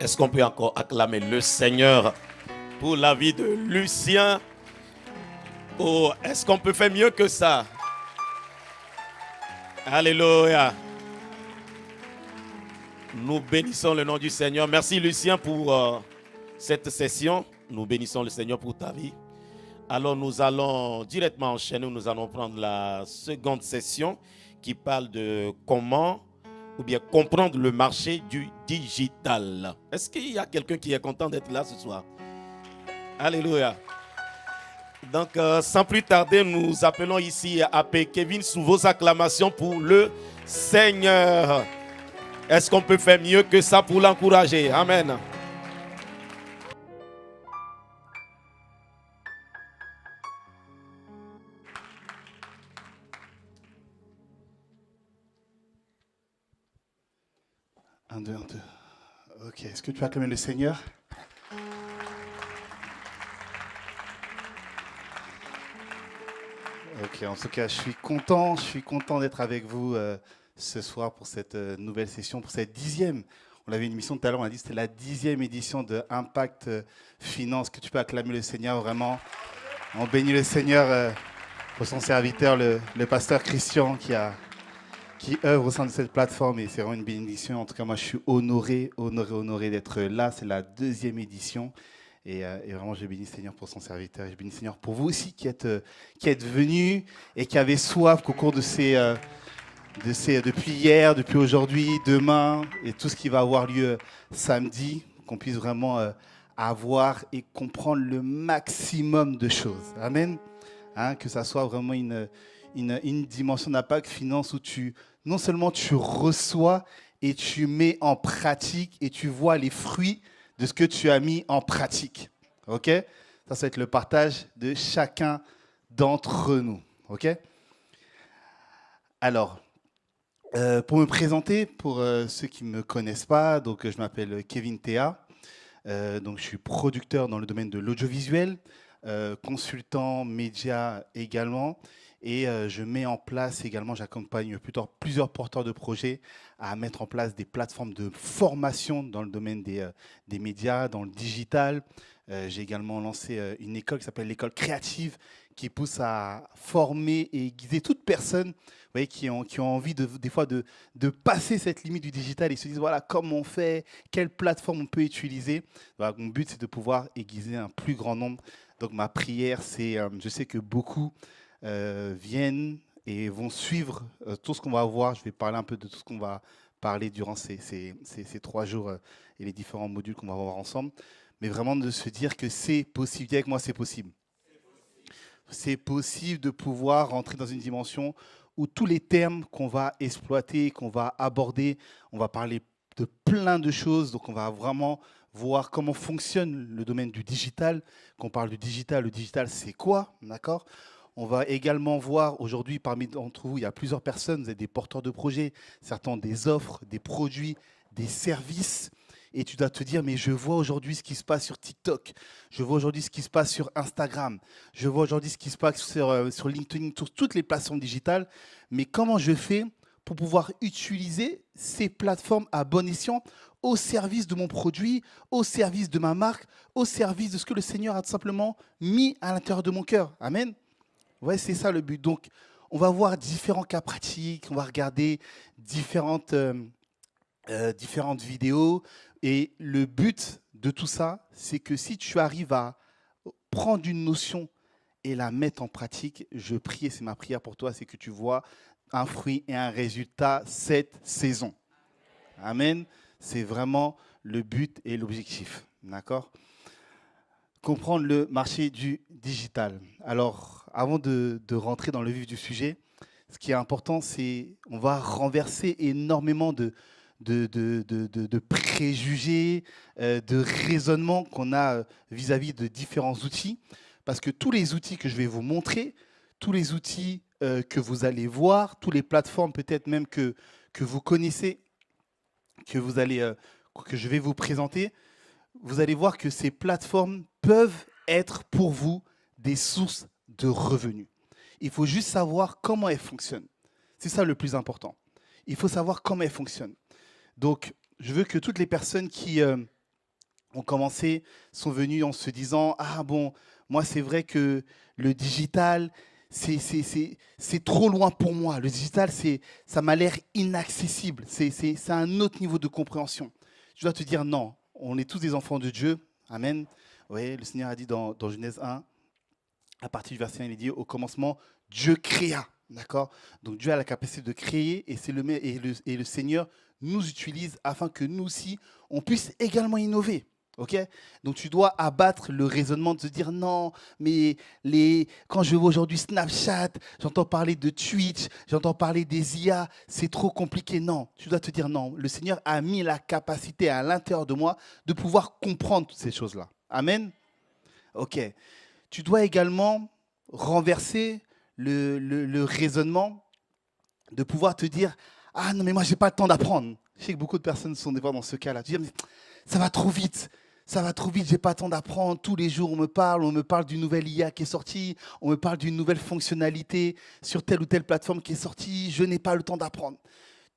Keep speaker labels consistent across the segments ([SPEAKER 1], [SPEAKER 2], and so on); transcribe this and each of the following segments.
[SPEAKER 1] Est-ce qu'on peut encore acclamer le Seigneur pour la vie de Lucien? Oh, est-ce qu'on peut faire mieux que ça? Alléluia. Nous bénissons le nom du Seigneur. Merci Lucien pour cette session. Nous bénissons le Seigneur pour ta vie. Alors nous allons directement enchaîner. Nous allons prendre la seconde session qui parle de comment ou bien comprendre le marché du digital. Est-ce qu'il y a quelqu'un qui est content d'être là ce soir? Alléluia. Donc, sans plus tarder, nous appelons ici AP Kevin sous vos acclamations pour le Seigneur. Est-ce qu'on peut faire mieux que ça pour l'encourager? Amen.
[SPEAKER 2] Un, deux. Ok, est-ce que tu vas acclamer le Seigneur? Ok, en tout cas, je suis content d'être avec vous ce soir pour cette nouvelle session, pour cette 10e. On avait une émission tout à l'heure, on a dit que c'était la 10e édition de Impact Finance. Que tu peux acclamer le Seigneur vraiment. On bénit le Seigneur pour son serviteur, le pasteur Christian, qui œuvre au sein de cette plateforme, et c'est vraiment une bénédiction. En tout cas, moi, je suis honoré d'être là. C'est la 2e édition. Et vraiment, je bénis le Seigneur pour son serviteur. Je bénis le Seigneur pour vous aussi qui êtes venus et qui avez soif qu'au cours depuis hier, depuis aujourd'hui, demain, et tout ce qui va avoir lieu samedi, qu'on puisse vraiment avoir et comprendre le maximum de choses. Amen. Hein, que ça soit vraiment une dimension d'Impact Finance où non seulement tu reçois et tu mets en pratique et tu vois les fruits de ce que tu as mis en pratique. OK? Ça va être le partage de chacun d'entre nous. OK? Alors, pour me présenter, pour ceux qui ne me connaissent pas, donc je m'appelle Kevin Théa. Donc je suis producteur dans le domaine de l'audiovisuel, consultant média également. Et je mets en place également, j'accompagne plusieurs porteurs de projets à mettre en place des plateformes de formation dans le domaine des médias, dans le digital. J'ai également lancé une école qui s'appelle l'école créative, qui pousse à former et guider toute personne, vous voyez, qui ont envie des fois de passer cette limite du digital et se disent voilà comment on fait, quelle plateforme on peut utiliser. Voilà, mon but c'est de pouvoir aiguiser un plus grand nombre. Donc ma prière c'est, je sais que beaucoup viennent et vont suivre tout ce qu'on va voir. Je vais parler un peu de tout ce qu'on va parler durant ces 3 jours et les différents modules qu'on va voir ensemble. Mais vraiment de se dire que c'est possible. Dis avec moi, c'est possible. C'est possible de pouvoir rentrer dans une dimension où tous les termes qu'on va exploiter, qu'on va aborder, on va parler de plein de choses. Donc on va vraiment voir comment fonctionne le domaine du digital. Quand on parle du digital, le digital c'est quoi? D'accord? On va également voir aujourd'hui, parmi d'entre vous, il y a plusieurs personnes, vous êtes des porteurs de projets, certains ont des offres, des produits, des services. Et tu dois te dire, mais je vois aujourd'hui ce qui se passe sur TikTok, je vois aujourd'hui ce qui se passe sur Instagram, je vois aujourd'hui ce qui se passe sur LinkedIn, sur toutes les plateformes digitales. Mais comment je fais pour pouvoir utiliser ces plateformes à bon escient au service de mon produit, au service de ma marque, au service de ce que le Seigneur a tout simplement mis à l'intérieur de mon cœur. Amen. Ouais, c'est ça le but. Donc, on va voir différents cas pratiques, on va regarder différentes vidéos. Et le but de tout ça, c'est que si tu arrives à prendre une notion et la mettre en pratique, je prie, et c'est ma prière pour toi, c'est que tu vois un fruit et un résultat cette saison. Amen. C'est vraiment le but et l'objectif. D'accord ? Comprendre le marché du digital. Alors, avant de rentrer dans le vif du sujet, ce qui est important, c'est on va renverser énormément de préjugés, de raisonnements qu'on a vis-à-vis de différents outils. Parce que tous les outils que je vais vous montrer, tous les outils que vous allez voir, toutes les plateformes peut-être même que vous connaissez, que je vais vous présenter, vous allez voir que ces plateformes peuvent être pour vous des sources de revenus. Il faut juste savoir comment elles fonctionnent. C'est ça le plus important. Il faut savoir comment elles fonctionnent. Donc, je veux que toutes les personnes qui ont commencé, sont venus en se disant, ah bon, moi c'est vrai que le digital, c'est trop loin pour moi. Le digital, ça m'a l'air inaccessible. C'est un autre niveau de compréhension. Je dois te dire non, on est tous des enfants de Dieu. Amen. Oui, le Seigneur a dit dans Genèse 1, à partir du verset 1, il dit au commencement, Dieu créa. D'accord. Donc Dieu a la capacité de créer et le Seigneur nous utilise afin que nous aussi, on puisse également innover. Ok. Donc tu dois abattre le raisonnement de se dire non, mais quand je vois aujourd'hui Snapchat, j'entends parler de Twitch, j'entends parler des IA, c'est trop compliqué. Non, tu dois te dire non. Le Seigneur a mis la capacité à l'intérieur de moi de pouvoir comprendre toutes ces choses-là. Amen. Ok. Tu dois également renverser le raisonnement de pouvoir te dire « Ah non, mais moi, je n'ai pas le temps d'apprendre. » Je sais que beaucoup de personnes sont des fois dans ce cas-là. Tu dis « Ça va trop vite. Ça va trop vite, j'ai pas le temps d'apprendre. Tous les jours, on me parle d'une nouvelle IA qui est sortie, on me parle d'une nouvelle fonctionnalité sur telle ou telle plateforme qui est sortie. Je n'ai pas le temps d'apprendre. »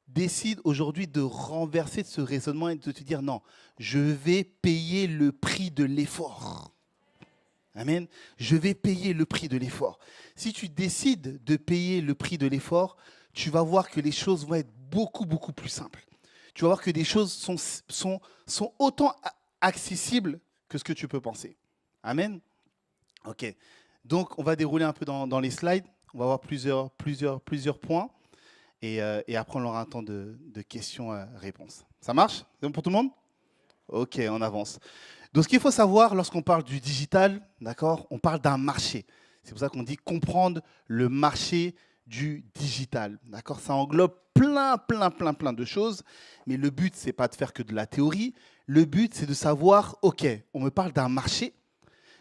[SPEAKER 2] Décide aujourd'hui de renverser ce raisonnement et de te dire « Non, je vais payer le prix de l'effort. » Amen. Je vais payer le prix de l'effort. Si tu décides de payer le prix de l'effort, tu vas voir que les choses vont être beaucoup, beaucoup plus simples. Tu vas voir que des choses sont autant accessibles que ce que tu peux penser. Amen. Ok. Donc, on va dérouler un peu dans les slides. On va voir plusieurs points. Et après, on aura un temps de questions-réponses. Ça marche? C'est bon pour tout le monde? Ok, on avance. Donc, ce qu'il faut savoir lorsqu'on parle du digital, d'accord, on parle d'un marché. C'est pour ça qu'on dit comprendre le marché du digital. D'accord, ça englobe plein de choses. Mais le but, c'est pas de faire que de la théorie. Le but, c'est de savoir, ok, on me parle d'un marché.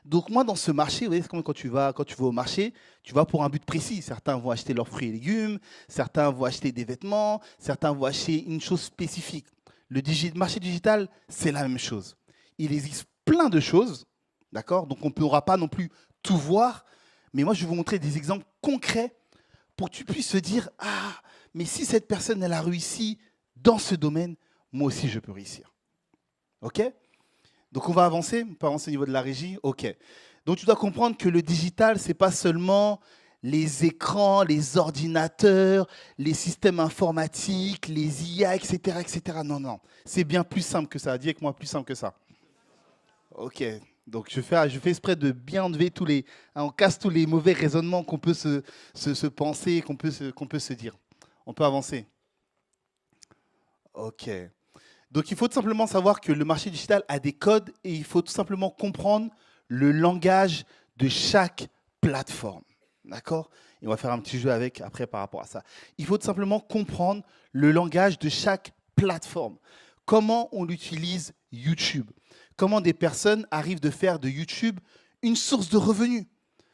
[SPEAKER 2] Donc moi, dans ce marché, vous voyez, c'est comme quand tu vas au marché, tu vas pour un but précis. Certains vont acheter leurs fruits et légumes, certains vont acheter des vêtements, certains vont acheter une chose spécifique. Le marché digital, c'est la même chose. Il existe plein de choses, d'accord? Donc on ne pourra pas non plus tout voir, mais moi je vais vous montrer des exemples concrets pour que tu puisses te dire, ah, mais si cette personne, elle a réussi dans ce domaine, moi aussi je peux réussir. Ok? Donc on va avancer, on peut avancer au niveau de la régie. Ok. Donc tu dois comprendre que le digital, ce n'est pas seulement les écrans, les ordinateurs, les systèmes informatiques, les IA, etc., etc. Non, non. C'est bien plus simple que ça. Dis avec moi, plus simple que ça. Ok. Donc je fais exprès de bien enlever on casse tous les mauvais raisonnements qu'on peut se penser, qu'on peut se dire. On peut avancer. Ok. Donc il faut tout simplement savoir que le marché digital a des codes et il faut tout simplement comprendre le langage de chaque plateforme. D'accord? Et on va faire un petit jeu après par rapport à ça. Il faut tout simplement comprendre le langage de chaque plateforme. Comment on utilise YouTube? Comment des personnes arrivent de faire de YouTube une source de revenus?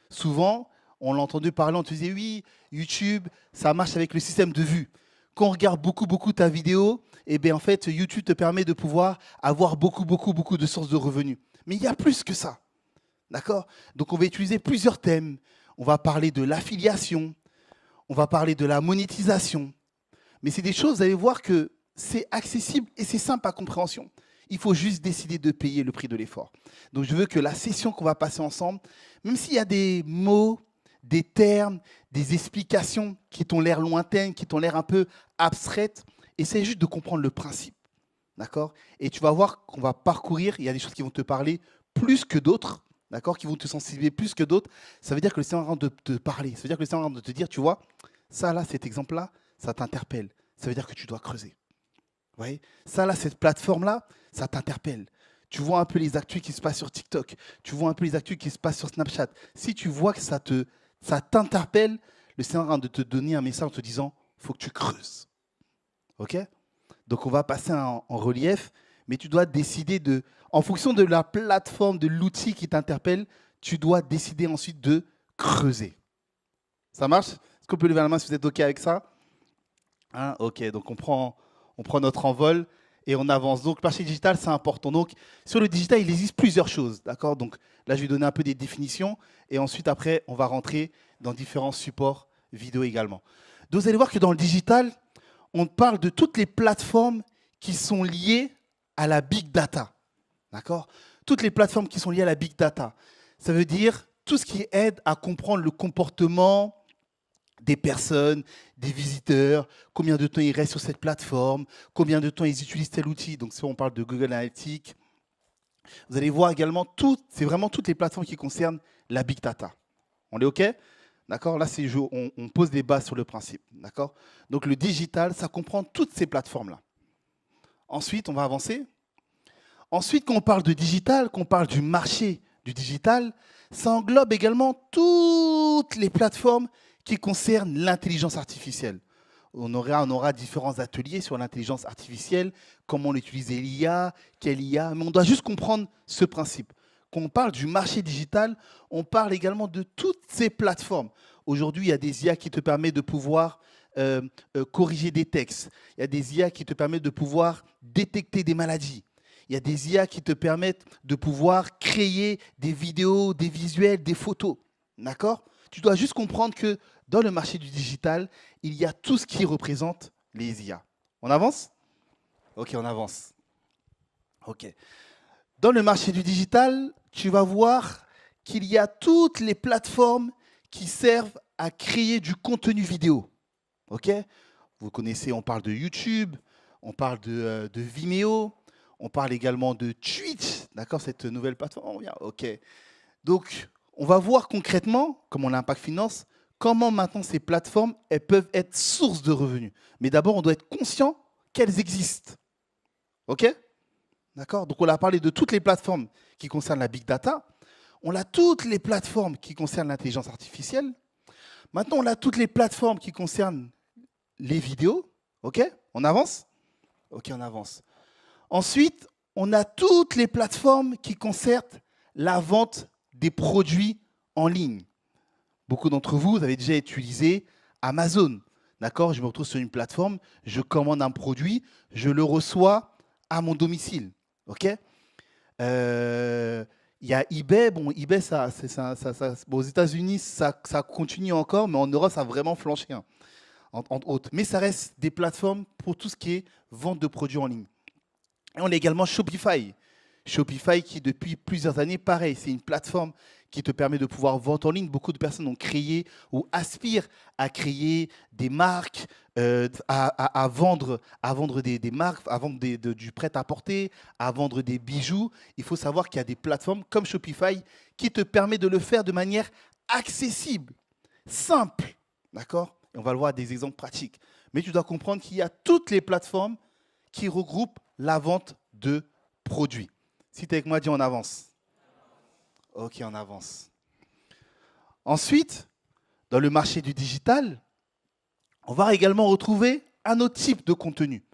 [SPEAKER 2] Souvent, on l'a entendu parler, on te disait oui, YouTube, ça marche avec le système de vues. Quand on regarde beaucoup ta vidéo, eh bien, en fait, YouTube te permet de pouvoir avoir beaucoup de sources de revenus. Mais il y a plus que ça. D'accord? Donc, on va utiliser plusieurs thèmes. On va parler de l'affiliation. On va parler de la monétisation. Mais c'est des choses, vous allez voir que c'est accessible et c'est simple à compréhension. Il faut juste décider de payer le prix de l'effort. Donc, je veux que la session qu'on va passer ensemble, même s'il y a des mots, des termes, des explications qui t'ont l'air lointaines, qui t'ont l'air un peu abstraites, essaye juste de comprendre le principe. D'accord? Et tu vas voir qu'on va parcourir, il y a des choses qui vont te parler plus que d'autres, d'accord, qui vont te sensibiliser plus que d'autres. Ça veut dire que le Seigneur est en train de te parler. Ça veut dire que le Seigneur est en train de te dire, tu vois, ça là, cet exemple-là, ça t'interpelle. Ça veut dire que tu dois creuser. Vous voyez? Ça là, cette plateforme-là, ça t'interpelle. Tu vois un peu les actus qui se passent sur TikTok. Tu vois un peu les actus qui se passent sur Snapchat. Si tu vois que ça t'interpelle, le Seigneur est en train de te donner un message en te disant, il faut que tu creuses. Ok? Donc on va passer en relief, mais tu dois décider en fonction de la plateforme, de l'outil qui t'interpelle, tu dois décider ensuite de creuser. Ça marche? Est-ce qu'on peut lever la main si vous êtes OK avec ça? Hein? Ok, donc on prend notre envol et on avance. Donc le marché digital, c'est important. Donc sur le digital, il existe plusieurs choses. D'accord? Donc là, je vais donner un peu des définitions et ensuite, après, on va rentrer dans différents supports vidéo également. Donc vous allez voir que dans le digital, on parle de toutes les plateformes qui sont liées à la big data. D'accord? Toutes les plateformes qui sont liées à la big data. Ça veut dire tout ce qui aide à comprendre le comportement des personnes, des visiteurs, combien de temps ils restent sur cette plateforme, combien de temps ils utilisent tel outil. Donc, si on parle de Google Analytics, vous allez voir également, c'est vraiment toutes les plateformes qui concernent la big data. On est OK? D'accord? Là, on pose des bases sur le principe. D'accord? Donc, le digital, ça comprend toutes ces plateformes-là. Ensuite, on va avancer. Ensuite, quand on parle de digital, quand on parle du marché du digital, ça englobe également toutes les plateformes qui concernent l'intelligence artificielle. On aura différents ateliers sur l'intelligence artificielle, comment utiliser l'IA, quelle IA, mais on doit juste comprendre ce principe. Quand on parle du marché digital, on parle également de toutes ces plateformes. Aujourd'hui, il y a des IA qui te permettent de pouvoir corriger des textes. Il y a des IA qui te permettent de pouvoir détecter des maladies. Il y a des IA qui te permettent de pouvoir créer des vidéos, des visuels, des photos. D'accord? Tu dois juste comprendre que dans le marché du digital, il y a tout ce qui représente les IA. On avance? Ok, on avance. Ok. Dans le marché du digital, tu vas voir qu'il y a toutes les plateformes qui servent à créer du contenu vidéo. Ok? Vous connaissez, on parle de YouTube, on parle de Vimeo, on parle également de Twitch, d'accord, cette nouvelle plateforme. Ok. Donc, on va voir concrètement, comme on a Impact Finance, comment maintenant ces plateformes elles peuvent être source de revenus. Mais d'abord, on doit être conscient qu'elles existent. Ok? D'accord? Donc, on a parlé de toutes les plateformes qui concernent la big data. On a toutes les plateformes qui concernent l'intelligence artificielle. Maintenant, on a toutes les plateformes qui concernent les vidéos. Ok? On avance? Ok, on avance. Ensuite, on a toutes les plateformes qui concernent la vente des produits en ligne. Beaucoup d'entre vous, vous avez déjà utilisé Amazon. D'accord? Je me retrouve sur une plateforme, je commande un produit, je le reçois à mon domicile. OK? Il y a eBay. Bon, eBay, bon, aux États-Unis, ça continue encore, mais en Europe, ça a vraiment flanché, hein, entre autres. Mais ça reste des plateformes pour tout ce qui est vente de produits en ligne. Et on a également Shopify. Shopify qui, depuis plusieurs années, pareil, c'est une plateforme qui te permet de pouvoir vendre en ligne. Beaucoup de personnes ont créé ou aspirent à créer des marques, à vendre des marques, à vendre du prêt-à-porter, à vendre des bijoux. Il faut savoir qu'il y a des plateformes comme Shopify qui te permettent de le faire de manière accessible, simple. D'accord? Et on va le voir des exemples pratiques. Mais tu dois comprendre qu'il y a toutes les plateformes qui regroupent la vente de produits. Si tu es avec moi, dis on avance. Ok, on avance. Ensuite, dans le marché du digital, on va également retrouver un autre type de contenu.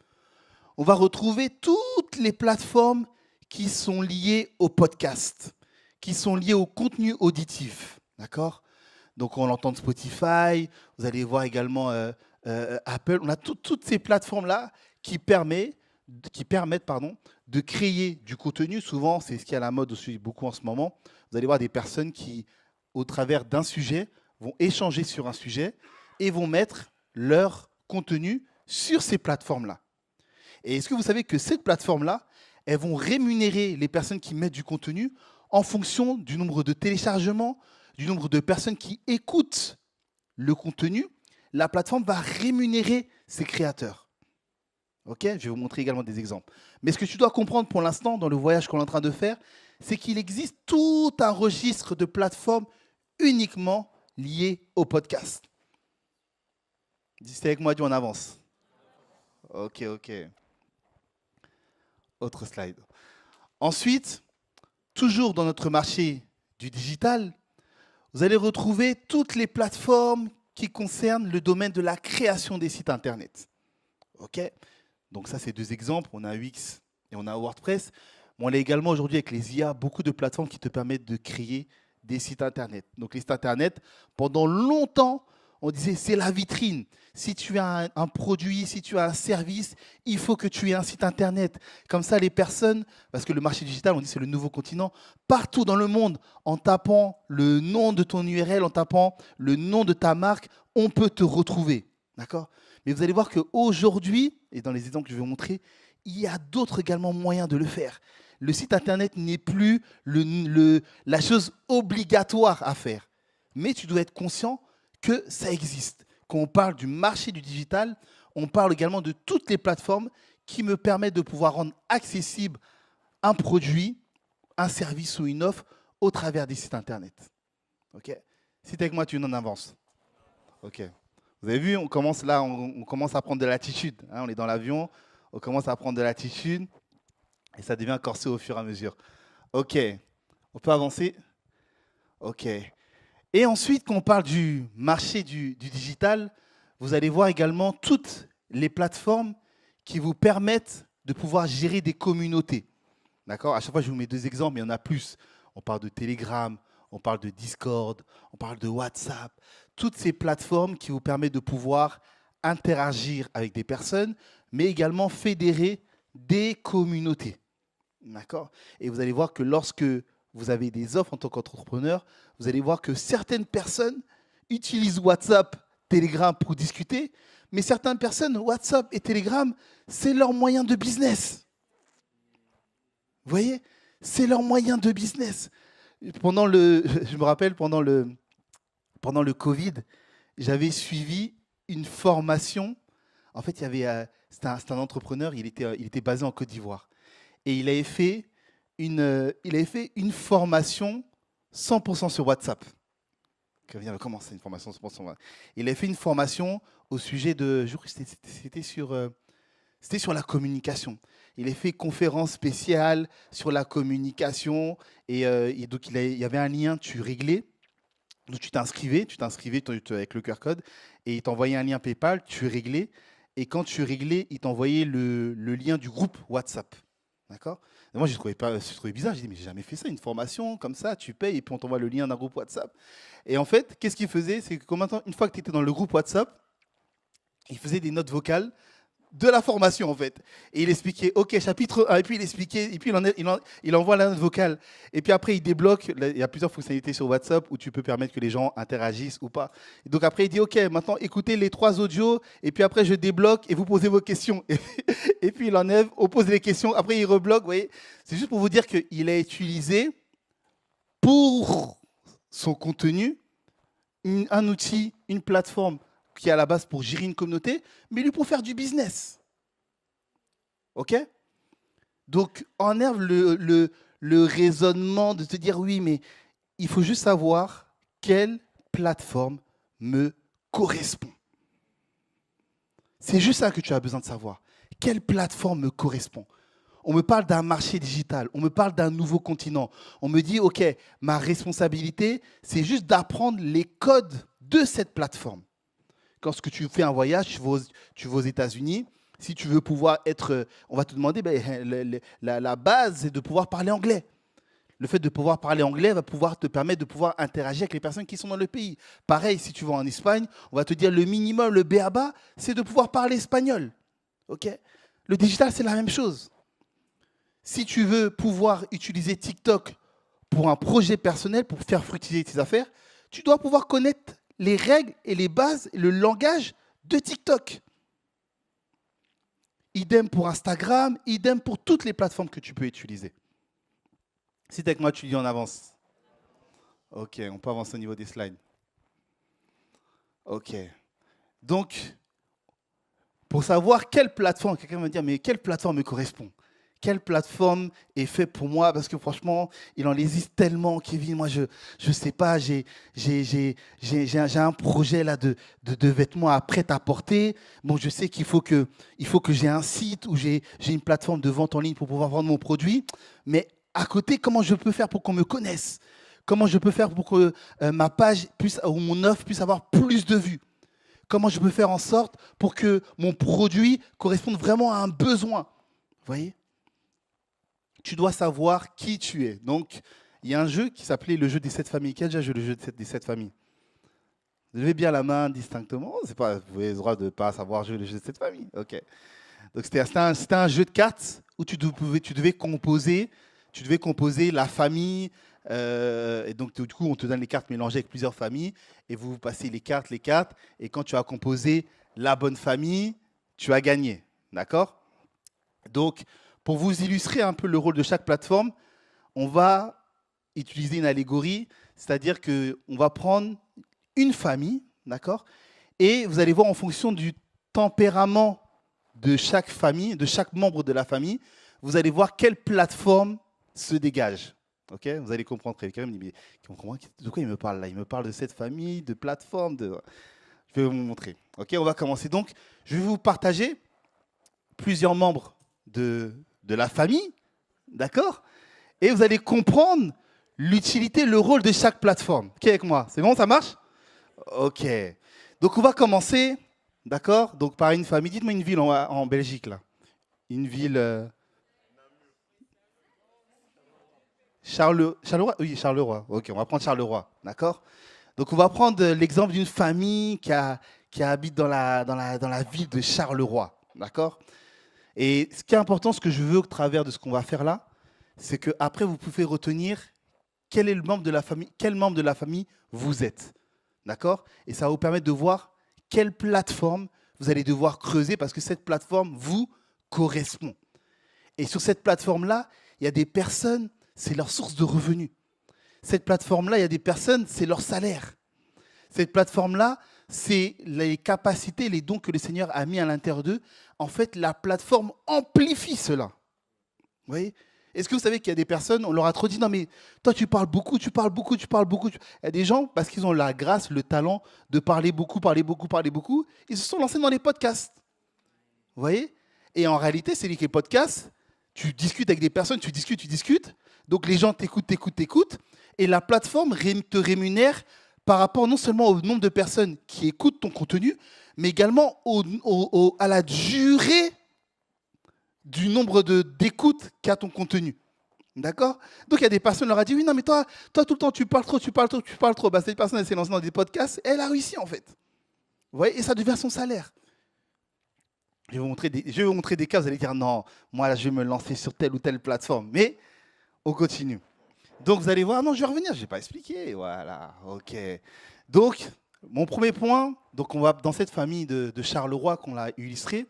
[SPEAKER 2] On va retrouver toutes les plateformes qui sont liées au podcast, qui sont liées au contenu auditif. D'accord? Donc, on entend Spotify, vous allez voir également Apple. On a toutes ces plateformes-là qui permettent de créer du contenu. Souvent, c'est ce qui est à la mode aussi beaucoup en ce moment. Vous allez voir des personnes qui, au travers d'un sujet, vont échanger sur un sujet et vont mettre leur contenu sur ces plateformes-là. Et est-ce que vous savez que ces plateformes-là, elles vont rémunérer les personnes qui mettent du contenu en fonction du nombre de téléchargements, du nombre de personnes qui écoutent le contenu? La plateforme va rémunérer ses créateurs. Ok, je vais vous montrer également des exemples. Mais ce que tu dois comprendre pour l'instant, dans le voyage qu'on est en train de faire, c'est qu'il existe tout un registre de plateformes uniquement liées au podcast. Dis avec moi, dis on avance. Ok. Autre slide. Ensuite, toujours dans notre marché du digital, vous allez retrouver toutes les plateformes qui concernent le domaine de la création des sites Internet. Ok. Donc ça, c'est deux exemples. On a Wix et on a WordPress. Mais on a également aujourd'hui avec les IA beaucoup de plateformes qui te permettent de créer des sites Internet. Donc les sites Internet, pendant longtemps, on disait c'est la vitrine. Si tu as un produit, si tu as un service, il faut que tu aies un site Internet. Comme ça, les personnes, parce que le marché digital, on dit c'est le nouveau continent, partout dans le monde, en tapant le nom de ton URL, en tapant le nom de ta marque, on peut te retrouver. D'accord ? Mais vous allez voir qu'aujourd'hui, et dans les exemples que je vais vous montrer, il y a d'autres également moyens de le faire. Le site internet n'est plus la chose obligatoire à faire. Mais tu dois être conscient que ça existe. Quand on parle du marché du digital, on parle également de toutes les plateformes qui me permettent de pouvoir rendre accessible un produit, un service ou une offre au travers des sites internet. Ok? Si tu es avec moi, tu en avances. Ok. Vous avez vu, on commence là, on commence à prendre de l'attitude. Hein, on est dans l'avion, on commence à prendre de l'attitude et ça devient corsé au fur et à mesure. Ok. On peut avancer? Ok. Et ensuite, quand on parle du marché du digital, vous allez voir également toutes les plateformes qui vous permettent de pouvoir gérer des communautés. D'accord? À chaque fois, je vous mets 2 exemples, mais il y en a plus. On parle de Telegram, on parle de Discord, on parle de WhatsApp. Toutes ces plateformes qui vous permettent de pouvoir interagir avec des personnes, mais également fédérer des communautés. D'accord? Et vous allez voir que lorsque vous avez des offres en tant qu'entrepreneur, vous allez voir que certaines personnes utilisent WhatsApp, Telegram pour discuter, mais certaines personnes, WhatsApp et Telegram, c'est leur moyen de business. Vous voyez? C'est leur moyen de business. Je me rappelle, pendant le Covid, j'avais suivi une formation. En fait, c'était un entrepreneur, il était basé en Côte d'Ivoire. Et il avait fait une formation 100% sur WhatsApp. Comment c'est une formation 100% sur WhatsApp? Il avait fait une formation au sujet de... Je crois que c'était sur la communication. Il a fait une conférence spéciale sur la communication. Et donc, il y avait un lien, tu réglais. Donc, tu t'inscrivais avec le QR code. Et il t'envoyait un lien PayPal, tu réglais. Et quand tu réglais, il t'envoyait le lien du groupe WhatsApp. D'accord? Et moi, j'ai trouvé bizarre. J'ai dit, mais j'ai jamais fait ça, une formation comme ça, tu payes et puis on t'envoie le lien d'un groupe WhatsApp. Et en fait, qu'est-ce qu'il faisait? C'est que maintenant, une fois que tu étais dans le groupe WhatsApp, il faisait des notes vocales de la formation, en fait. Et il expliquait, OK, chapitre 1, et puis il expliquait, et puis il envoie la note vocale. Et puis après, il débloque. Il y a plusieurs fonctionnalités sur WhatsApp où tu peux permettre que les gens interagissent ou pas. Et donc après, il dit, OK, maintenant, écoutez les 3 audios, et puis après, je débloque et vous posez vos questions. Et puis il enlève, on pose les questions, après, il rebloque. Vous voyez, c'est juste pour vous dire qu'il a utilisé pour son contenu un outil, une plateforme qui est à la base pour gérer une communauté, mais lui pour faire du business. OK? Donc, enlève le raisonnement de te dire, oui, mais il faut juste savoir quelle plateforme me correspond. C'est juste ça que tu as besoin de savoir. Quelle plateforme me correspond? On me parle d'un marché digital, on me parle d'un nouveau continent. On me dit, OK, ma responsabilité, c'est juste d'apprendre les codes de cette plateforme. Lorsque tu fais un voyage, tu vas aux États-Unis, si tu veux pouvoir être... On va te demander, la base, c'est de pouvoir parler anglais. Le fait de pouvoir parler anglais va pouvoir te permettre de pouvoir interagir avec les personnes qui sont dans le pays. Pareil, si tu vas en Espagne, on va te dire le minimum, le b.a.-ba, c'est de pouvoir parler espagnol. OK? Le digital, c'est la même chose. Si tu veux pouvoir utiliser TikTok pour un projet personnel, pour faire fructifier tes affaires, tu dois pouvoir connaître les règles et les bases, le langage de TikTok. Idem pour Instagram, idem pour toutes les plateformes que tu peux utiliser. Si tu es avec moi, tu dis en avance. OK, on peut avancer au niveau des slides. OK. Donc, pour savoir quelle plateforme, quelqu'un va me dire, mais quelle plateforme me correspond? Quelle plateforme est faite pour moi? Parce que franchement, il en existe tellement, Kevin. Moi, je ne sais pas, j'ai un projet là de vêtements à prêt-à-porter. Bon, je sais qu'il faut que j'ai un site où j'ai une plateforme de vente en ligne pour pouvoir vendre mon produit. Mais à côté, comment je peux faire pour qu'on me connaisse? Comment je peux faire pour que ma page ou mon offre puisse avoir plus de vues? Comment je peux faire en sorte pour que mon produit corresponde vraiment à un besoin? Vous voyez? Tu dois savoir qui tu es. Donc, il y a un jeu qui s'appelait le jeu des 7 familles. Qui a déjà joué le jeu des 7 familles? Levez bien la main distinctement. Vous avez le droit de ne pas savoir jouer le jeu des 7 familles. OK. Donc, c'était un jeu de cartes où tu devais composer la famille. Et donc, du coup, on te donne les cartes mélangées avec plusieurs familles. Et vous passez les cartes. Et quand tu as composé la bonne famille, tu as gagné. D'accord? Donc, Pour vous illustrer un peu le rôle de chaque plateforme, on va utiliser une allégorie, c'est-à-dire qu'on va prendre une famille, d'accord? Et vous allez voir en fonction du tempérament de chaque famille, de chaque membre de la famille, vous allez voir quelle plateforme se dégage. Ok, vous allez comprendre. Quelqu'un me dit, mais de quoi il me parle là? Il me parle de cette famille, de plateforme. Je vais vous montrer. Ok, on va commencer. Donc, je vais vous partager plusieurs membres de la famille, d'accord? Et vous allez comprendre l'utilité, le rôle de chaque plateforme. Qui est avec moi? C'est bon, ça marche? Ok. Donc, on va commencer, d'accord? Donc, par une famille. Dites-moi une ville en Belgique, là. Une ville... Charleroi? Oui, Charleroi. Ok, on va prendre Charleroi, d'accord? Donc, on va prendre l'exemple d'une famille qui habite dans la ville de Charleroi, d'accord? Et ce qui est important, ce que je veux au travers de ce qu'on va faire là, c'est qu'après, vous pouvez retenir quel est le membre de la famille, quel membre de la famille vous êtes, d'accord? Et ça va vous permettre de voir quelle plateforme vous allez devoir creuser parce que cette plateforme vous correspond. Et sur cette plateforme-là, il y a des personnes, c'est leur source de revenus. Cette plateforme-là, il y a des personnes, c'est leur salaire. Cette plateforme-là, c'est les capacités, les dons que le Seigneur a mis à l'intérieur d'eux. En fait, la plateforme amplifie cela. Vous voyez? Est-ce que vous savez qu'il y a des personnes, on leur a trop dit, non mais toi tu parles beaucoup, tu parles beaucoup, tu parles beaucoup. Il y a des gens, parce qu'ils ont la grâce, le talent de parler beaucoup, ils se sont lancés dans les podcasts. Vous voyez? Et en réalité, c'est les podcasts, tu discutes avec des personnes, tu discutes. Donc les gens t'écoutent. Et la plateforme te rémunère par rapport non seulement au nombre de personnes qui écoutent ton contenu, mais également à la durée du nombre d'écoutes qu'a ton contenu. D'accord? Donc il y a des personnes qui leur ont dit, oui, non, mais toi tout le temps, tu parles trop. Bah, cette personne, elle s'est lancée dans des podcasts, elle a réussi en fait. Vous voyez? Et ça devient son salaire. Je vais vous montrer des cas, vous allez dire, non, moi, là, je vais me lancer sur telle ou telle plateforme. Mais on continue. Donc, vous allez voir, non, je vais revenir, je n'ai pas expliqué. Voilà, ok. Donc, mon premier point, donc on va dans cette famille de Charleroi qu'on l'a illustré,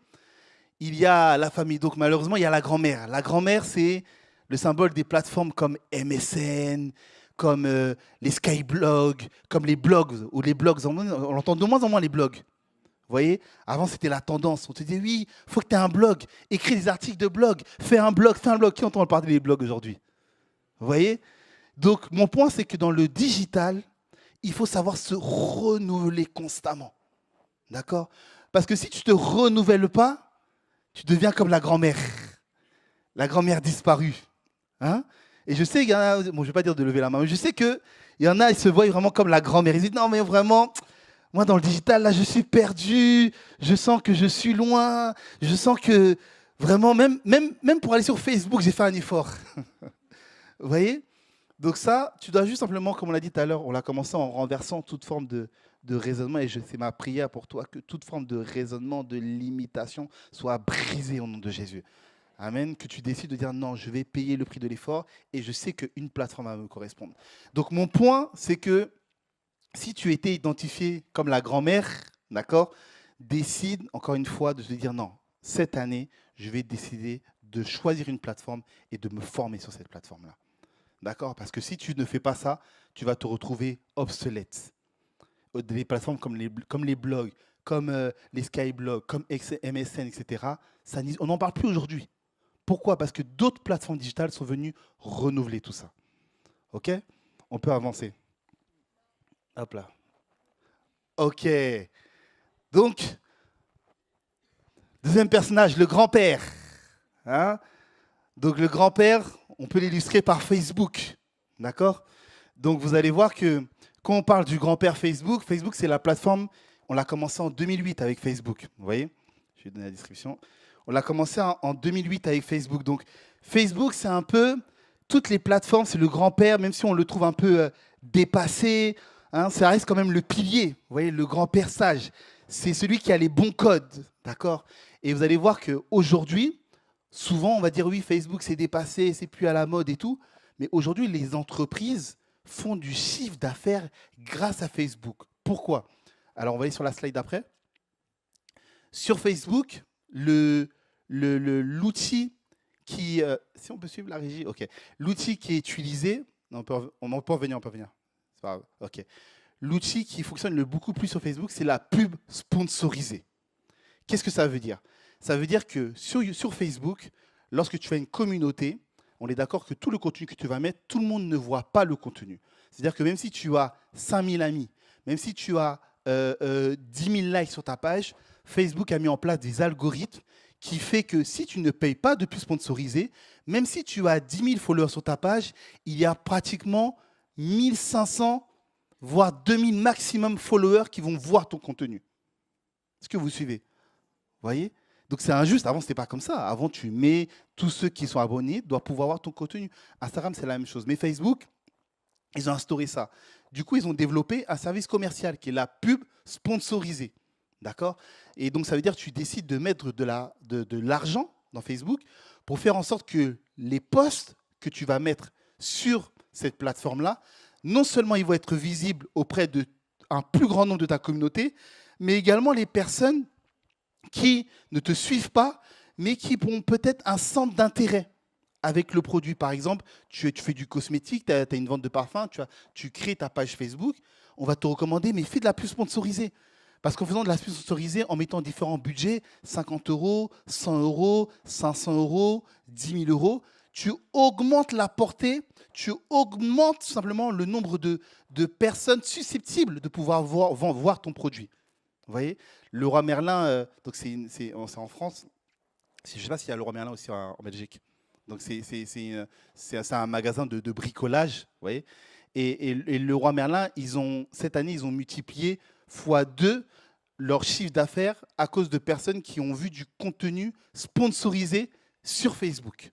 [SPEAKER 2] il y a la famille, donc malheureusement, il y a la grand-mère. La grand-mère, c'est le symbole des plateformes comme MSN, comme les Skyblogs, comme les blogs, ou les blogs, on entend de moins en moins les blogs. Vous voyez, avant, c'était la tendance. On te disait, oui, il faut que tu aies un blog, écris des articles de blog, fais un blog. Qui entend parler des blogs aujourd'hui? Vous voyez? Donc, mon point, c'est que dans le digital, il faut savoir se renouveler constamment. D'accord? Parce que si tu ne te renouvelles pas, tu deviens comme la grand-mère disparue. Hein? Et je sais qu'il y en a, bon, je ne vais pas dire de lever la main, mais je sais qu'il y en a, ils se voient vraiment comme la grand-mère. Ils disent, non, mais vraiment... Moi, dans le digital, là, je suis perdu. Je sens que je suis loin. Je sens que vraiment, même pour aller sur Facebook, j'ai fait un effort. Vous voyez? Donc ça, tu dois juste simplement, comme on l'a dit tout à l'heure, on l'a commencé en renversant toute forme de raisonnement. Et c'est ma prière pour toi que toute forme de raisonnement, de limitation soit brisée au nom de Jésus. Amen. Que tu décides de dire non, je vais payer le prix de l'effort et je sais qu'une plateforme va me correspondre. Donc mon point, c'est que si tu étais identifié comme la grand-mère, d'accord, décide encore une fois de te dire non, cette année, je vais décider de choisir une plateforme et de me former sur cette plateforme-là. D'accord? Parce que si tu ne fais pas ça, tu vas te retrouver obsolète. Des plateformes comme les blogs, comme les Skyblogs, comme MSN, etc., on n'en parle plus aujourd'hui. Pourquoi? Parce que d'autres plateformes digitales sont venues renouveler tout ça. OK? On peut avancer. Hop là. Ok. Donc, deuxième personnage, le grand-père. Hein? Donc, le grand-père, on peut l'illustrer par Facebook. D'accord? Donc, vous allez voir que quand on parle du grand-père Facebook, Facebook, c'est la plateforme, on l'a commencé en 2008 avec Facebook. Vous voyez? Je vais donner la description. On l'a commencé en 2008 avec Facebook. Donc, Facebook, c'est un peu toutes les plateformes, c'est le grand-père, même si on le trouve un peu dépassé. Hein, ça reste quand même le pilier, vous voyez, le grand-père sage. C'est celui qui a les bons codes, d'accord? Et vous allez voir qu'aujourd'hui, souvent, on va dire oui, Facebook c'est dépassé, c'est plus à la mode et tout. Mais aujourd'hui, les entreprises font du chiffre d'affaires grâce à Facebook. Pourquoi? Alors, on va aller sur la slide d'après. Sur Facebook, l'outil si on peut suivre la régie, ok. L'outil qui est utilisé, non, on peut revenir, C'est pas grave, ok. L'outil qui fonctionne le beaucoup plus sur Facebook, c'est la pub sponsorisée. Qu'est-ce que ça veut dire? Ça veut dire que sur Facebook, lorsque tu as une communauté, on est d'accord que tout le contenu que tu vas mettre, tout le monde ne voit pas le contenu. C'est-à-dire que même si tu as 5000 amis, même si tu as 10 000 likes sur ta page, Facebook a mis en place des algorithmes qui fait que si tu ne payes pas de pub sponsorisée, même si tu as 10 000 followers sur ta page, il y a pratiquement 1500, voire 2000 maximum followers qui vont voir ton contenu. Est-ce que vous suivez? Vous voyez? Donc c'est injuste. Avant, ce n'était pas comme ça. Avant, tu mets tous ceux qui sont abonnés doivent pouvoir voir ton contenu. Instagram, c'est la même chose. Mais Facebook, ils ont instauré ça. Du coup, ils ont développé un service commercial qui est la pub sponsorisée. D'accord? Et donc, ça veut dire que tu décides de mettre de l'argent dans Facebook pour faire en sorte que les posts que tu vas mettre sur cette plateforme-là, non seulement ils vont être visibles auprès d'un plus grand nombre de ta communauté, mais également les personnes qui ne te suivent pas, mais qui ont peut-être un centre d'intérêt avec le produit. Par exemple, tu fais du cosmétique, tu as une vente de parfum, tu crées ta page Facebook, on va te recommander, mais fais de la pub sponsorisée. Parce qu'en faisant de la pub sponsorisée, en mettant différents budgets, 50 €, 100 €, 500 €, 10 000 €, tu augmentes la portée, tu augmentes tout simplement le nombre de personnes susceptibles de pouvoir voir ton produit. Vous voyez? Leroy Merlin, donc c'est en France. Je ne sais pas s'il y a Leroy Merlin aussi en Belgique. Donc c'est un magasin de bricolage. Vous voyez? Et Leroy Merlin, cette année, ils ont multiplié x2 leur chiffre d'affaires à cause de personnes qui ont vu du contenu sponsorisé sur Facebook.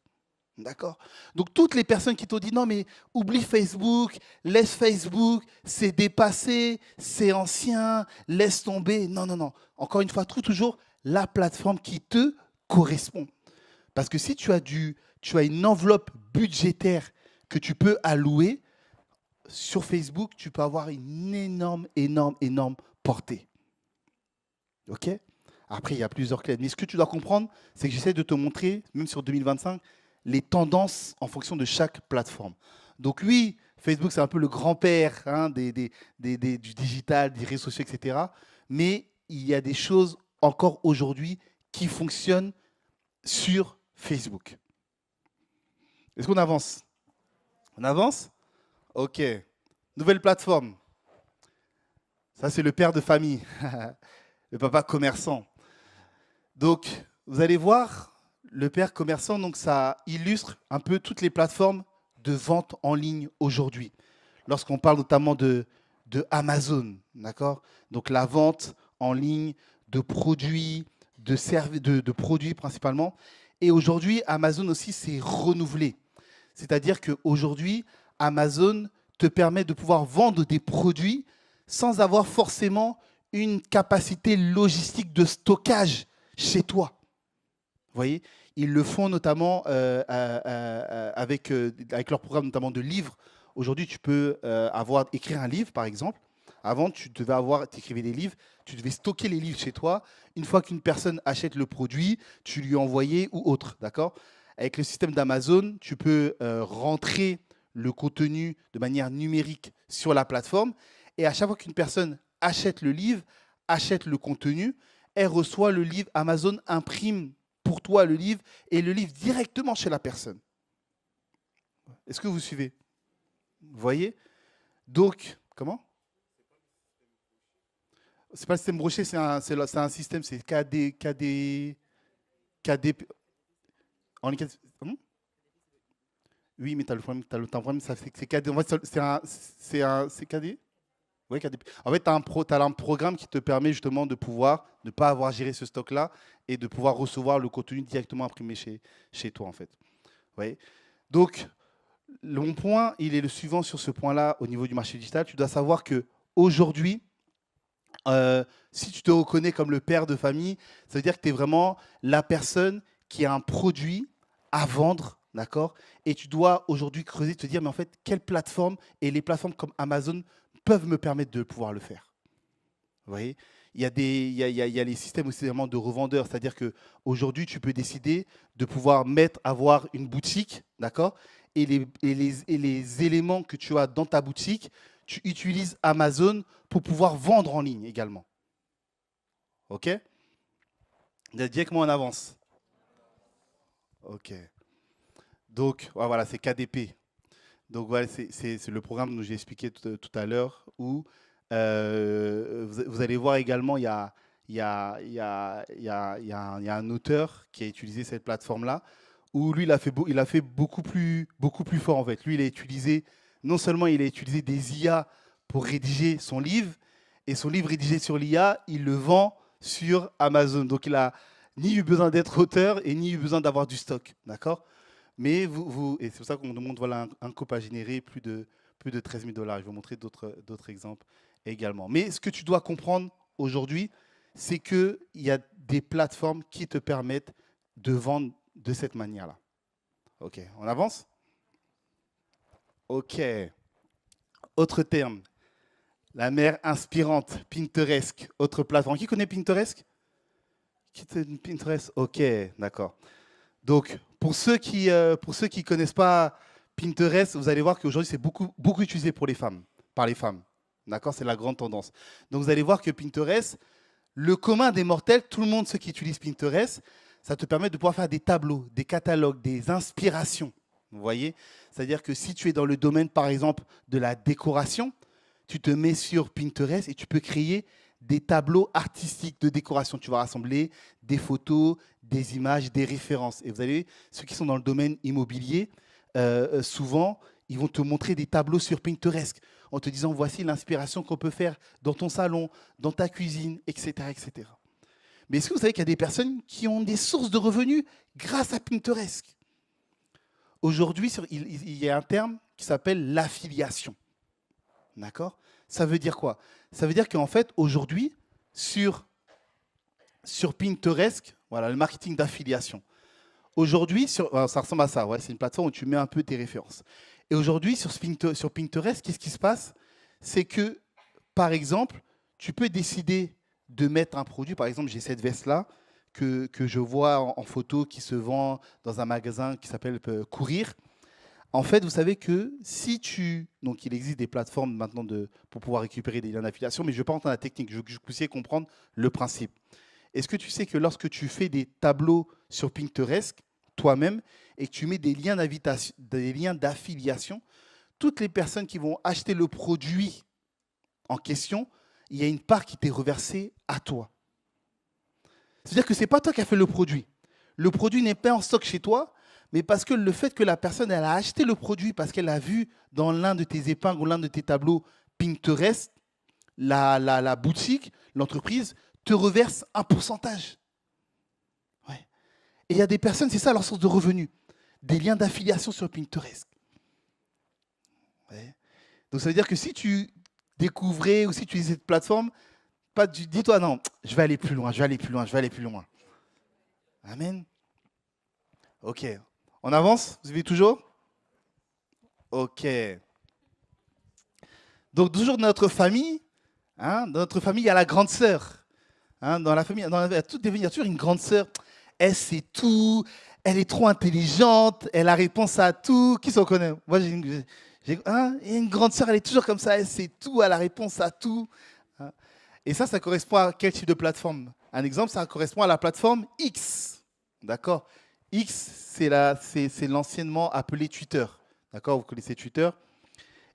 [SPEAKER 2] D'accord? Donc, toutes les personnes qui t'ont dit non, mais oublie Facebook, laisse Facebook, c'est dépassé, c'est ancien, laisse tomber. Non, non, non. Encore une fois, trouve toujours la plateforme qui te correspond. Parce que si tu as une enveloppe budgétaire que tu peux allouer, sur Facebook, tu peux avoir une énorme portée. OK? Après, il y a plusieurs clés. Mais ce que tu dois comprendre, c'est que j'essaie de te montrer, même sur 2025, les tendances en fonction de chaque plateforme. Donc oui, Facebook, c'est un peu le grand-père du digital, des réseaux sociaux, etc. Mais il y a des choses encore aujourd'hui qui fonctionnent sur Facebook. Est-ce qu'on avance? On avance? Ok. Nouvelle plateforme. Ça, c'est le père de famille, le papa commerçant. Donc, vous allez voir, le père commerçant, donc ça illustre un peu toutes les plateformes de vente en ligne aujourd'hui. Lorsqu'on parle notamment de Amazon, d'accord? Donc la vente en ligne de produits, de produits principalement. Et aujourd'hui, Amazon aussi s'est renouvelé. C'est-à-dire qu'aujourd'hui, Amazon te permet de pouvoir vendre des produits sans avoir forcément une capacité logistique de stockage chez toi. Vous voyez? Ils le font notamment avec leur programme notamment de livres. Aujourd'hui, tu peux écrire un livre, par exemple. Avant, tu écrivais des livres, tu devais stocker les livres chez toi. Une fois qu'une personne achète le produit, tu lui envoyais ou autre, d'accord? Avec le système d'Amazon, tu peux rentrer le contenu de manière numérique sur la plateforme. Et à chaque fois qu'une personne achète le livre, achète le contenu, elle reçoit le livre. Amazon imprime pour toi le livre et le livre directement chez la personne. Est-ce que vous suivez? Vous voyez? Donc, comment? C'est pas le système broché, c'est un système, c'est KD. En ligne. Oui, mais tu as le problème, c'est KD. En fait, c'est KD? Oui, KD. En fait, tu as un programme qui te permet justement de pouvoir ne pas avoir géré ce stock-là et de pouvoir recevoir le contenu directement imprimé chez toi, en fait. Vous voyez? Donc, mon point, il est le suivant sur ce point-là au niveau du marché digital. Tu dois savoir qu'aujourd'hui, si tu te reconnais comme le père de famille, ça veut dire que tu es vraiment la personne qui a un produit à vendre, d'accord? Et tu dois aujourd'hui creuser, te dire, mais en fait, quelle plateforme et les plateformes comme Amazon peuvent me permettre de pouvoir le faire. Vous voyez? il y a il y a les systèmes aussi vraiment de revendeurs. C'est-à-dire qu'aujourd'hui, tu peux décider de pouvoir avoir une boutique, d'accord? Et les éléments que tu as dans ta boutique, tu utilises Amazon pour pouvoir vendre en ligne également. OK? Vous êtes bien que moi, on avance. OK. Donc, voilà, c'est KDP. Donc, voilà, c'est le programme dont j'ai expliqué tout à l'heure où vous allez voir également, il y a, il y a, il y a, il y a un il y a un auteur qui a utilisé cette plateforme-là où lui, il a fait beaucoup plus fort en fait. Lui, non seulement il a utilisé des IA pour rédiger son livre, et son livre rédigé sur l'IA, il le vend sur Amazon. Donc, il a ni eu besoin d'être auteur et ni eu besoin d'avoir du stock. D'accord? Mais et c'est pour ça qu'on demande voilà, un COP à générer plus de 13 000 dollars. Je vais vous montrer d'autres exemples également. Mais ce que tu dois comprendre aujourd'hui, c'est qu'il y a des plateformes qui te permettent de vendre de cette manière-là. OK, on avance? OK. Autre terme, la mère inspirante, Pinterest, autre plateforme. Qui connaît Pinterest? Qui connaît Pinterest? OK, d'accord. Donc, pour ceux qui ne connaissent pas Pinterest, vous allez voir qu'aujourd'hui, c'est beaucoup utilisé par les femmes. D'accord? C'est la grande tendance. Donc, vous allez voir que Pinterest, le commun des mortels, tout le monde, ceux qui utilisent Pinterest, ça te permet de pouvoir faire des tableaux, des catalogues, des inspirations. Vous voyez? C'est-à-dire que si tu es dans le domaine, par exemple, de la décoration, tu te mets sur Pinterest et tu peux créer des tableaux artistiques de décoration. Tu vas rassembler des photos, des images, des références. Et vous allez, ceux qui sont dans le domaine immobilier, souvent, ils vont te montrer des tableaux sur Pinterest en te disant voici l'inspiration qu'on peut faire dans ton salon, dans ta cuisine, etc., etc. Mais est-ce que vous savez qu'il y a des personnes qui ont des sources de revenus grâce à Pinterest? Aujourd'hui, il y a un terme qui s'appelle l'affiliation. D'accord? Ça veut dire quoi? Ça veut dire qu'en fait, aujourd'hui, sur Pinterest, voilà, le marketing d'affiliation. Aujourd'hui, ça ressemble à ça. Ouais, c'est une plateforme où tu mets un peu tes références. Et aujourd'hui, sur Pinterest, qu'est-ce qui se passe? C'est que, par exemple, tu peux décider de mettre un produit. Par exemple, j'ai cette veste-là que je vois en photo qui se vend dans un magasin qui s'appelle Courir. En fait, vous savez que donc il existe des plateformes maintenant pour pouvoir récupérer des liens d'affiliation, mais je ne vais pas rentrer dans la technique, je veux que vous puissiez comprendre le principe. Est-ce que tu sais que lorsque tu fais des tableaux sur Pinterest, toi-même, et que tu mets des liens d'affiliation, toutes les personnes qui vont acheter le produit en question, il y a une part qui t'est reversée à toi. C'est-à-dire que ce n'est pas toi qui as fait le produit. Le produit n'est pas en stock chez toi, mais parce que le fait que la personne elle a acheté le produit parce qu'elle a vu dans l'un de tes épingles ou l'un de tes tableaux Pinterest, la boutique, l'entreprise, te reverse un pourcentage. Ouais. Et il y a des personnes, c'est ça leur source de revenus, des liens d'affiliation sur Pinterest. Ouais. Donc ça veut dire que si tu découvrais ou si tu utilises cette plateforme, dis-toi non, je vais aller plus loin, je vais aller plus loin, je vais aller plus loin. Amen. Ok. On avance? Vous suivez toujours? Ok. Donc toujours dans notre famille, dans notre famille, il y a la grande sœur. Dans la famille, il y a toujours une grande sœur. Elle sait tout, elle est trop intelligente, elle a réponse à tout. Qui s'en connaît? Moi, il y a une grande sœur, elle est toujours comme ça, elle sait tout, elle a réponse à tout. Et ça correspond à quel type de plateforme? Un exemple, ça correspond à la plateforme X. D'accord? X, c'est l'anciennement appelé Twitter. D'accord? Vous connaissez Twitter.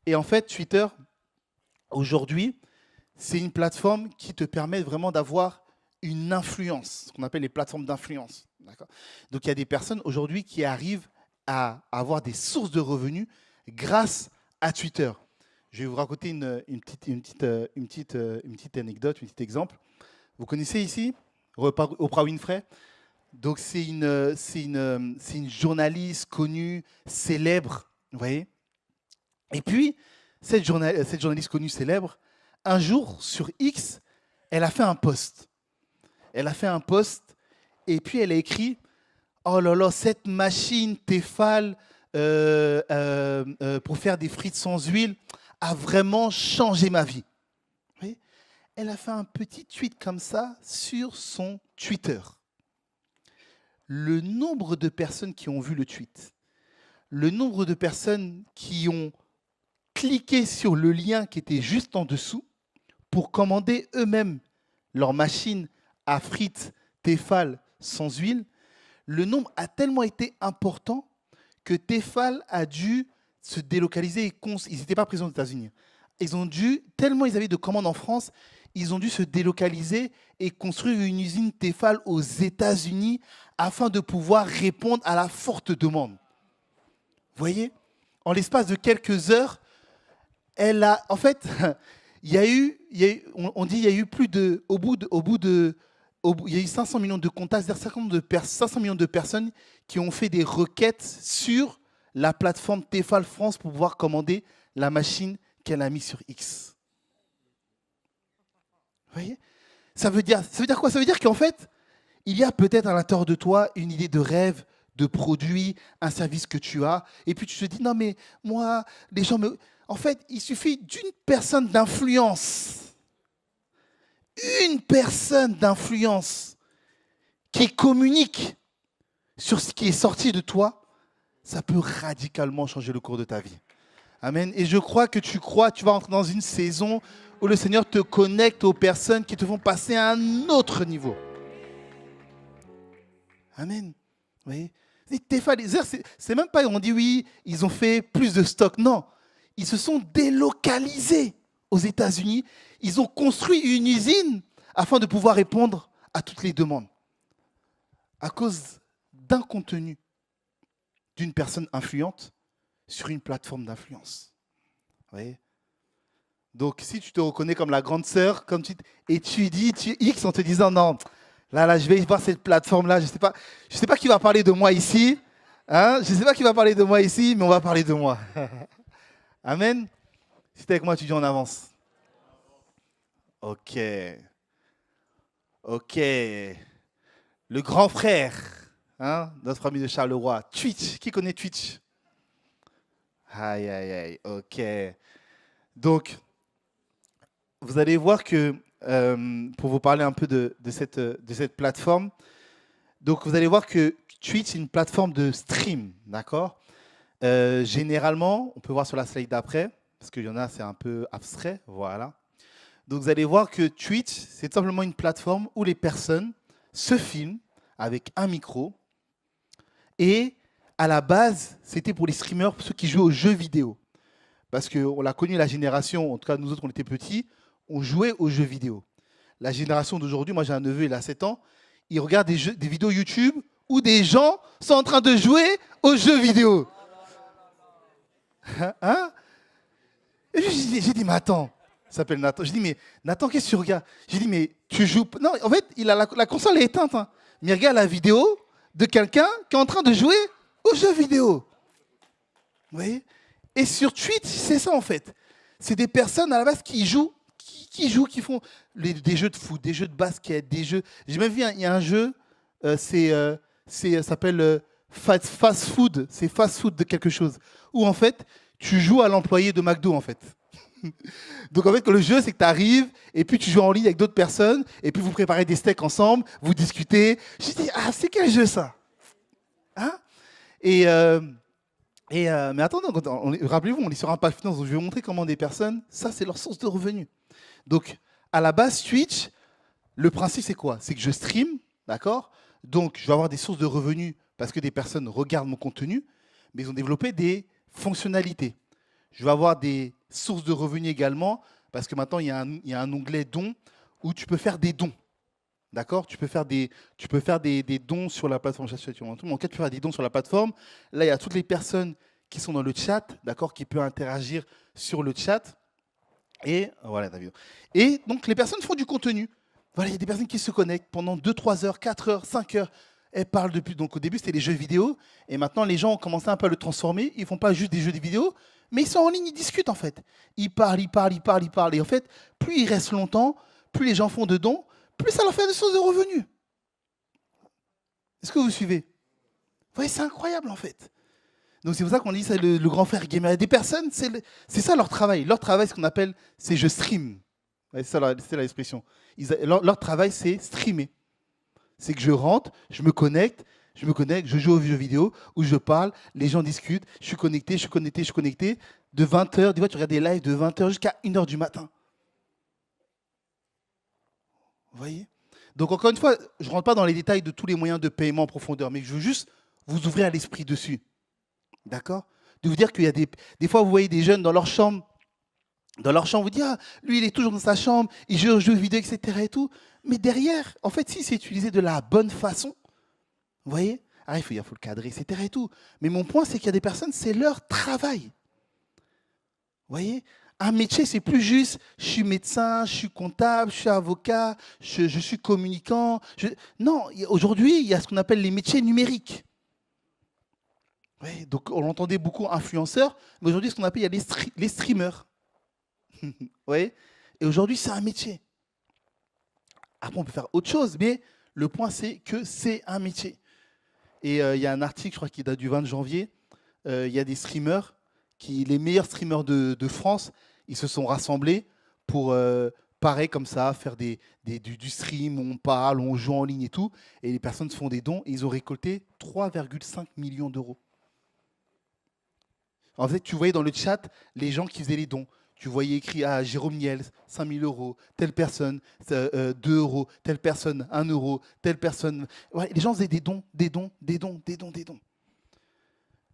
[SPEAKER 2] Et en fait, Twitter, aujourd'hui, c'est une plateforme qui te permet vraiment d'avoir une influence, ce qu'on appelle les plateformes d'influence. D'accord? Donc, il y a des personnes aujourd'hui qui arrivent à avoir des sources de revenus grâce à Twitter. Je vais vous raconter une petite anecdote, un petit exemple. Vous connaissez ici Oprah Winfrey? Donc, c'est une journaliste connue, célèbre, vous voyez. Et puis, cette journaliste connue, célèbre, un jour, sur X, elle a fait un post. Elle a fait un post et puis elle a écrit « Oh là là, cette machine Tefal pour faire des frites sans huile a vraiment changé ma vie. » elle a fait un petit tweet comme ça sur son Twitter. Le nombre de personnes qui ont vu le tweet, le nombre de personnes qui ont cliqué sur le lien qui était juste en dessous pour commander eux-mêmes leur machine à frites Tefal sans huile, le nombre a tellement été important que Tefal a dû se délocaliser. Ils n'étaient pas présents aux États-Unis. Tellement ils avaient de commandes en France, ils ont dû se délocaliser et construire une usine Tefal aux États-Unis afin de pouvoir répondre à la forte demande. Vous voyez, en l'espace de quelques heures, en fait, il y a eu plus de, il y a eu 500 millions de contacts, c'est-à-dire 500 millions de personnes qui ont fait des requêtes sur la plateforme Tefal France pour pouvoir commander la machine qu'elle a mise sur X. Vous voyez ? Ça veut dire quoi ? Ça veut dire qu'en fait, il y a peut-être à l'intérieur de toi une idée de rêve, de produit, un service que tu as, et puis tu te dis, non mais moi, les gens me... En fait, il suffit d'une personne d'influence. Une personne d'influence qui communique sur ce qui est sorti de toi, ça peut radicalement changer le cours de ta vie. Amen. Et je crois que tu vas entrer dans une saison où le Seigneur te connecte aux personnes qui te font passer à un autre niveau. Amen. Vous voyez ? C'est même pas, on dit oui, ils ont fait plus de stock. Non, ils se sont délocalisés aux États-Unis. Ils ont construit une usine afin de pouvoir répondre à toutes les demandes. À cause d'un contenu d'une personne influente sur une plateforme d'influence. Vous voyez ? Donc, si tu te reconnais comme la grande sœur, et tu dis X en te disant non, là, je vais voir cette plateforme-là, je sais pas qui va parler de moi ici, hein, je ne sais pas qui va parler de moi ici, mais on va parler de moi. Amen. Si tu es avec moi, tu dis en avance. Ok. Le grand frère, hein, notre ami de Charleroi, Twitch. Qui connaît Twitch ? Aïe, ok. Donc, vous allez voir que, pour vous parler un peu de cette plateforme, donc vous allez voir que Twitch est une plateforme de stream, d'accord ? Généralement, on peut voir sur la slide d'après, parce qu'il y en a, c'est un peu abstrait, voilà. Donc vous allez voir que Twitch, c'est simplement une plateforme où les personnes se filment avec un micro, et à la base, c'était pour les streamers, pour ceux qui jouent aux jeux vidéo. Parce qu'on l'a connu, la génération, en tout cas nous autres, on était petits, on jouait aux jeux vidéo. La génération d'aujourd'hui, moi j'ai un neveu, il a 7 ans, il regarde des vidéos YouTube où des gens sont en train de jouer aux jeux vidéo. Hein ? Et j'ai dit, mais attends, il s'appelle Nathan. J'ai dit, mais Nathan, qu'est-ce que tu regardes ? J'ai dit, mais tu joues... Non, en fait, la console est éteinte, hein. Mais il regarde la vidéo de quelqu'un qui est en train de jouer aux jeux vidéo. Vous voyez ? Et sur Twitch, c'est ça en fait. C'est des personnes à la base qui jouent, qui font des jeux de foot, des jeux de basket, des jeux... J'ai même vu, il y a un jeu, ça s'appelle fast food, c'est fast food de quelque chose, où en fait, tu joues à l'employé de McDo en fait. Donc en fait, le jeu, c'est que tu arrives et puis tu joues en ligne avec d'autres personnes et puis vous préparez des steaks ensemble, vous discutez. Je dis, ah, c'est quel jeu ça, hein? Mais attendez, rappelez-vous, on est sur un page finance, donc je vais vous montrer comment des personnes, ça c'est leur source de revenus. Donc à la base, Twitch, le principe c'est quoi? C'est que je stream, d'accord? Donc je vais avoir des sources de revenus parce que des personnes regardent mon contenu, mais ils ont développé des fonctionnalités. Je vais avoir des sources de revenus également parce que maintenant il y a un onglet dons où tu peux faire des dons. D'accord ? Tu peux faire des dons sur la plateforme. En cas, tu peux faire des dons sur la plateforme. Là, il y a toutes les personnes qui sont dans le chat, d'accord, qui peuvent interagir sur le chat. Et voilà, David. Et donc, les personnes font du contenu. Voilà, il y a des personnes qui se connectent pendant 2, 3 heures, 4 heures, 5 heures. Elles parlent depuis. Donc, au début, c'était les jeux vidéo. Et maintenant, les gens ont commencé un peu à le transformer. Ils ne font pas juste des jeux vidéo, mais ils sont en ligne, ils discutent en fait. Ils parlent. Et en fait, plus ils restent longtemps, plus les gens font de dons, plus ça leur fait des sources de revenus. Est-ce que vous suivez? Vous voyez, c'est incroyable en fait. Donc c'est pour ça qu'on dit ça, le grand frère gamer. Il y a des personnes, c'est ça leur travail. Leur travail, ce qu'on appelle, c'est je stream. Ouais, c'est l'expression. Leur travail, c'est streamer. C'est que je rentre, je me connecte, je joue aux jeux vidéo, où je parle, les gens discutent, je suis connecté, je suis connecté, je suis connecté. De 20h, des fois, tu regardes des lives de 20h jusqu'à 1h du matin. Vous voyez? Donc, encore une fois, je ne rentre pas dans les détails de tous les moyens de paiement en profondeur, mais je veux juste vous ouvrir à l'esprit dessus. D'accord? De vous dire qu'il y a des fois, vous voyez des jeunes dans leur chambre. Vous dites, ah, lui, il est toujours dans sa chambre, il joue aux jeux vidéo, etc. et tout. Mais derrière, en fait, si c'est utilisé de la bonne façon, vous voyez? Ah, il faut le cadrer, etc. et tout. Mais mon point, c'est qu'il y a des personnes, c'est leur travail. Vous voyez? Un métier, c'est plus juste, je suis médecin, je suis comptable, je suis avocat, je suis communicant. Non, aujourd'hui, il y a ce qu'on appelle les métiers numériques. Oui, donc, on l'entendait beaucoup influenceurs, mais aujourd'hui, ce qu'on appelle, il y a les streamers. Vous voyez? Et aujourd'hui, c'est un métier. Après, on peut faire autre chose, mais le point, c'est que c'est un métier. Et il y a un article, je crois, qui date du 20 janvier. Il y a des streamers, les meilleurs streamers de France, ils se sont rassemblés pour, pareil, comme ça, faire du stream, où on parle, on joue en ligne et tout. Et les personnes se font des dons et ils ont récolté 3,5 millions d'euros. En fait, tu voyais dans le chat les gens qui faisaient les dons. Tu voyais écrit à Jérôme Niels, 5 000 euros, telle personne, 2 euros, telle personne, 1 euro, telle personne. Ouais, les gens faisaient des dons, des dons, des dons, des dons, des dons.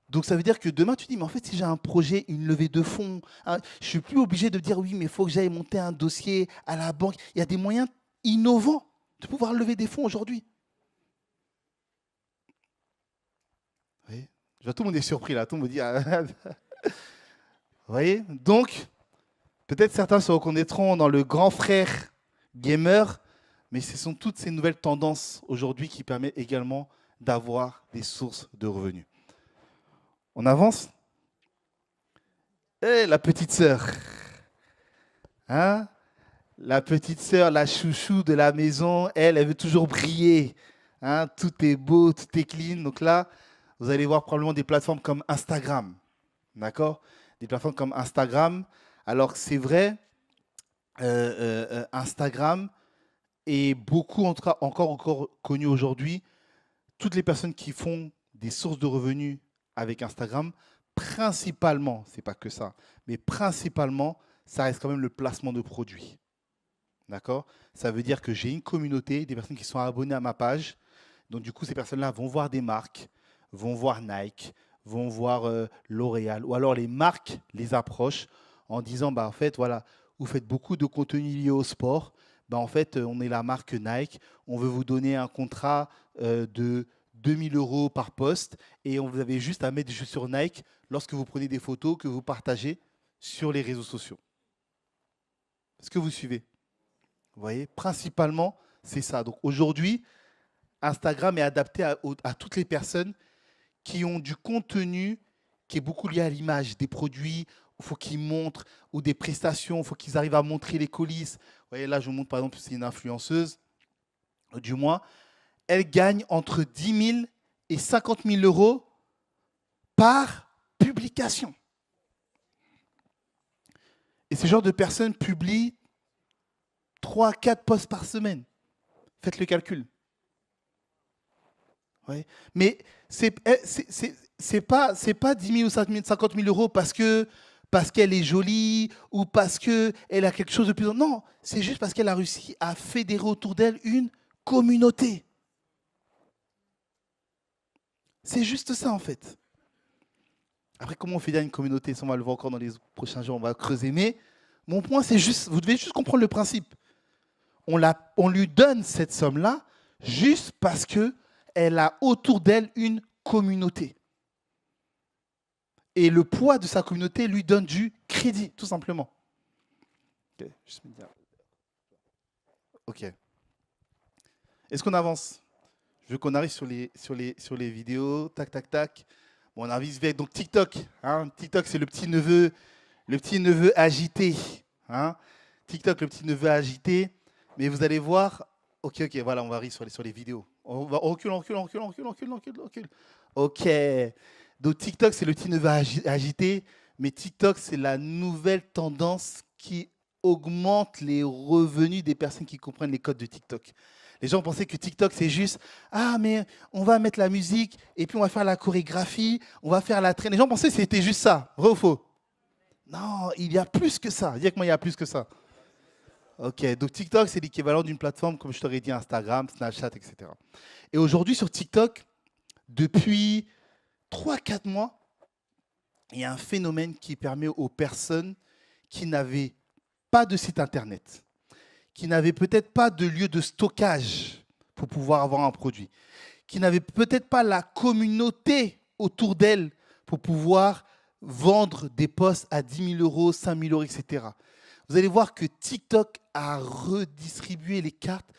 [SPEAKER 2] Donc ça veut dire que demain, tu dis, mais en fait, si j'ai un projet, une levée de fonds, hein, je ne suis plus obligé de dire, oui, mais il faut que j'aille monter un dossier à la banque. Il y a des moyens innovants de pouvoir lever des fonds aujourd'hui. Oui. Tout le monde est surpris là, tout le monde dit, ah, vous voyez? Donc, peut-être certains se reconnaîtront dans le grand frère gamer, mais ce sont toutes ces nouvelles tendances aujourd'hui qui permettent également d'avoir des sources de revenus. On avance? Eh, la petite sœur. Hein? La petite sœur, la chouchou de la maison, elle veut toujours briller. Hein? Tout est beau, tout est clean. Donc là, vous allez voir probablement des plateformes comme Instagram. D'accord? Des plateformes comme Instagram. Alors, c'est vrai, Instagram est beaucoup, en tout cas, encore connu aujourd'hui. Toutes les personnes qui font des sources de revenus avec Instagram, principalement, c'est pas que ça, mais principalement, ça reste quand même le placement de produits. D'accord? Ça veut dire que j'ai une communauté, des personnes qui sont abonnées à ma page. Donc, du coup, ces personnes-là vont voir des marques, vont voir Nike, vont voir L'Oréal, ou alors les marques les approchent en disant, bah, en fait, voilà, vous faites beaucoup de contenu lié au sport. Bah, en fait, on est la marque Nike. On veut vous donner un contrat de 2 000 euros par poste et vous avez juste à mettre des chaussures Nike lorsque vous prenez des photos que vous partagez sur les réseaux sociaux. Est-ce que vous suivez? Vous voyez, principalement, c'est ça. Donc aujourd'hui, Instagram est adapté à toutes les personnes qui ont du contenu qui est beaucoup lié à l'image, des produits, il faut qu'ils montrent, ou des prestations, il faut qu'ils arrivent à montrer les coulisses. Vous voyez, là, je vous montre par exemple, c'est une influenceuse, du mois, elle gagne entre 10 000 et 50 000 euros par publication. Et ce genre de personnes publient 3 à 4 posts par semaine. Faites le calcul. Ouais. Mais c'est pas 10 000 ou 50 000 euros parce qu'elle est jolie ou parce qu'elle a quelque chose de plus. Non, c'est juste parce qu'elle a réussi à fédérer autour d'elle une communauté. C'est juste ça en fait. Après, comment on fédère une communauté? Ça, on va le voir encore dans les prochains jours, on va creuser. Mais mon point, c'est juste, vous devez juste comprendre le principe. On lui donne cette somme-là juste parce qu'elle a autour d'elle une communauté. Et le poids de sa communauté lui donne du crédit, tout simplement. Ok. Ok. Est-ce qu'on avance? Je veux qu'on arrive sur les vidéos. Tac, tac, tac. Bon, on arrive vers donc TikTok. Hein. TikTok, c'est le petit neveu agité. Hein. TikTok, le petit neveu agité. Mais vous allez voir. Ok, voilà, on va arriver sur les vidéos. On recule. Ok. Donc TikTok, c'est le petit neveu agité. Mais TikTok, c'est la nouvelle tendance qui augmente les revenus des personnes qui comprennent les codes de TikTok. Les gens pensaient que TikTok, c'est juste « Ah, mais on va mettre la musique, et puis on va faire la chorégraphie, on va faire la traîne. » Les gens pensaient que c'était juste ça. Vrai ou faux? Non, il y a plus que ça. Dis-moi, il y a plus que ça. Ok, donc TikTok, c'est l'équivalent d'une plateforme, comme je t'aurais dit, Instagram, Snapchat, etc. Et aujourd'hui, sur TikTok, depuis 3-4 mois, il y a un phénomène qui permet aux personnes qui n'avaient pas de site internet, qui n'avaient peut-être pas de lieu de stockage pour pouvoir avoir un produit, qui n'avaient peut-être pas la communauté autour d'elles pour pouvoir vendre des posts à 10 000 euros, 5 000 euros, etc. Vous allez voir que TikTok a redistribué les cartes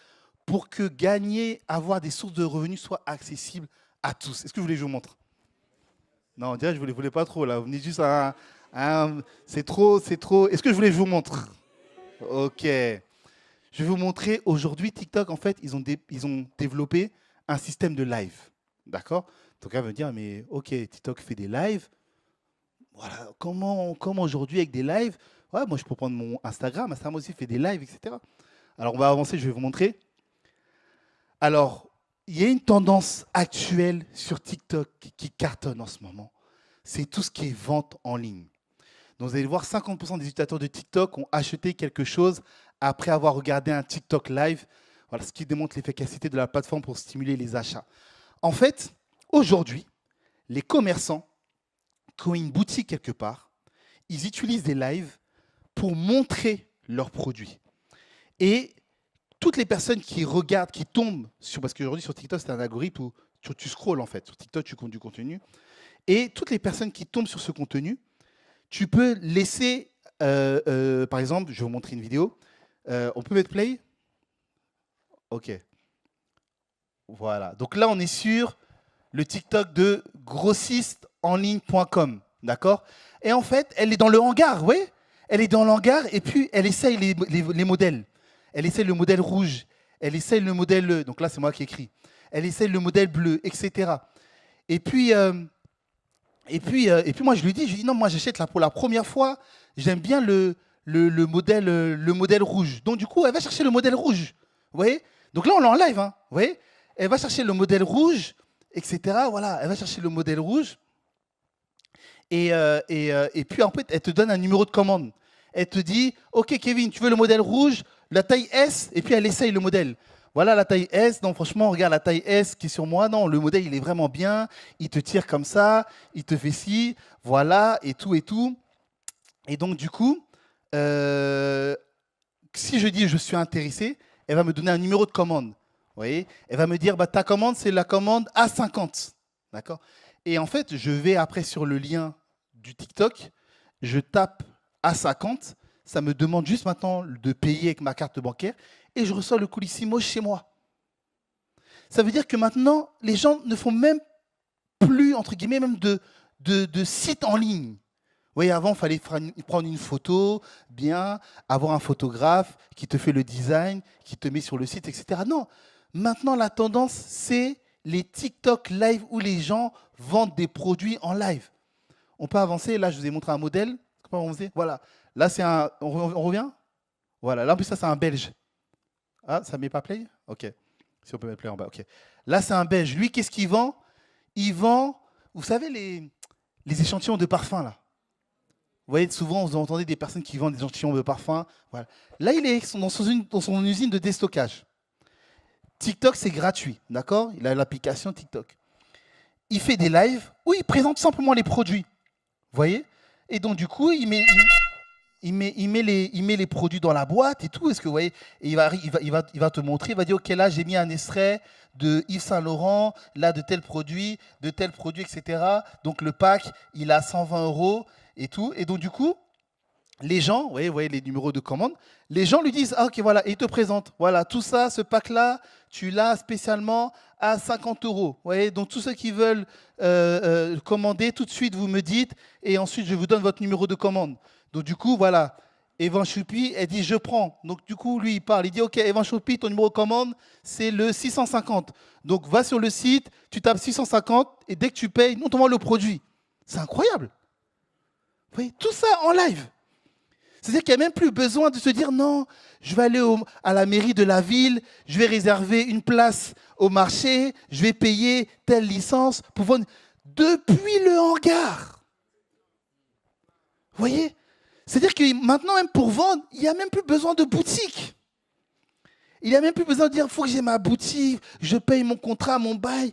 [SPEAKER 2] pour que gagner, avoir des sources de revenus soit accessible à tous. Est-ce que vous voulez que je vous montre? Non, déjà, je ne voulais pas trop, là. Vous venez juste à c'est trop. Est-ce que je voulais que je vous montre? Ok. Je vais vous montrer, aujourd'hui, TikTok, en fait, ils ont développé un système de live. D'accord? Donc, elle va me dire, mais ok, TikTok fait des lives. Voilà, comment aujourd'hui, avec des lives, ouais, moi, je peux prendre mon Instagram. Instagram aussi fait des lives, etc. Alors, on va avancer, je vais vous montrer. Alors, il y a une tendance actuelle sur TikTok qui cartonne en ce moment. C'est tout ce qui est vente en ligne. Donc, vous allez voir, 50% des utilisateurs de TikTok ont acheté quelque chose après avoir regardé un TikTok live. Voilà, ce qui démontre l'efficacité de la plateforme pour stimuler les achats. En fait, aujourd'hui, les commerçants qui ont une boutique quelque part, ils utilisent des lives pour montrer leurs produits. Et toutes les personnes qui regardent, qui tombent sur, parce qu'aujourd'hui sur TikTok, c'est un algorithme où tu scrolles en fait. Sur TikTok, tu comptes du contenu. Et toutes les personnes qui tombent sur ce contenu, tu peux laisser, par exemple, je vais vous montrer une vidéo. On peut mettre play? Ok. Voilà. Donc là, on est sur le TikTok de grossistenligne.com. D'accord? Et en fait, elle est dans le hangar, oui? Elle est dans le hangar et puis elle essaye les modèles. Elle essaye le modèle rouge. Elle essaye le modèle, donc là, c'est moi qui écris. Elle essaye le modèle bleu, etc. Et puis moi, je lui dis, non, moi, j'achète là pour la première fois. J'aime bien le modèle rouge. Donc, du coup, elle va chercher le modèle rouge. Vous voyez? Donc là, on l'a en live. Hein, vous voyez? Elle va chercher le modèle rouge, etc. Voilà, elle va chercher le modèle rouge. Et puis, en fait, elle te donne un numéro de commande. Elle te dit, OK, Kevin, tu veux le modèle rouge, la taille S, et puis elle essaye le modèle. Voilà la taille S. Non, franchement, regarde la taille S qui est sur moi. Non, le modèle, il est vraiment bien. Il te tire comme ça. Il te fait ci. Voilà, et tout, et tout. Et donc, du coup, si je dis je suis intéressé, elle va me donner un numéro de commande. Vous voyez? Elle va me dire, bah, ta commande, c'est la commande A50. D'accord? Et en fait, je vais après sur le lien du TikTok. Je tape A50. Ça me demande juste maintenant de payer avec ma carte bancaire. Et je reçois le Colissimo chez moi. Ça veut dire que maintenant, les gens ne font même plus, entre guillemets, même de sites en ligne. Vous voyez, avant, il fallait prendre une photo, bien, avoir un photographe qui te fait le design, qui te met sur le site, etc. Non, maintenant, la tendance, c'est les TikTok live où les gens vendent des produits en live. On peut avancer. Là, je vous ai montré un modèle. Voilà. Là, c'est un... On revient? Voilà. Là, en plus, ça, c'est un Belge. Ah, ça ne met pas play? Ok. Si on peut mettre play en bas. Ok. Là, c'est un Belge. Lui, qu'est-ce qu'il vend? Il vend, vous savez, les échantillons de parfum, là. Vous voyez, souvent, vous entendez des personnes qui vendent des échantillons de parfum. Voilà. Là, il est dans son usine de déstockage. TikTok, c'est gratuit. D'accord? Il a l'application TikTok. Il fait des lives où il présente simplement les produits. Vous voyez? Et donc, du coup, il met les produits dans la boîte et tout. Est-ce que vous voyez? Et il va te montrer. Il va dire, OK, là, j'ai mis un extrait de Yves Saint Laurent, là, de tel produit, etc. Donc, le pack, il a 120 € et tout. Et donc, du coup, les gens, vous voyez les numéros de commande, les gens lui disent, ah, OK, voilà, et il te présente. Voilà, tout ça, ce pack-là, tu l'as spécialement à 50 €. Vous voyez, donc, tous ceux qui veulent commander, tout de suite, vous me dites, et ensuite, je vous donne votre numéro de commande. Donc, du coup, voilà, Evan Choupi, elle dit, je prends. Donc, du coup, lui, il parle. Il dit, OK, Evan Choupi, ton numéro de commande, c'est le 650. Donc, va sur le site, tu tapes 650, et dès que tu payes, nous, on t'envoie le produit. C'est incroyable. Vous voyez, tout ça en live. C'est-à-dire qu'il n'y a même plus besoin de se dire non, je vais aller à la mairie de la ville, je vais réserver une place au marché, je vais payer telle licence pour vendre. Depuis le hangar. Vous voyez? C'est-à-dire que maintenant, même pour vendre, il n'y a même plus besoin de boutique. Il n'y a même plus besoin de dire, il faut que j'ai ma boutique, je paye mon contrat, mon bail.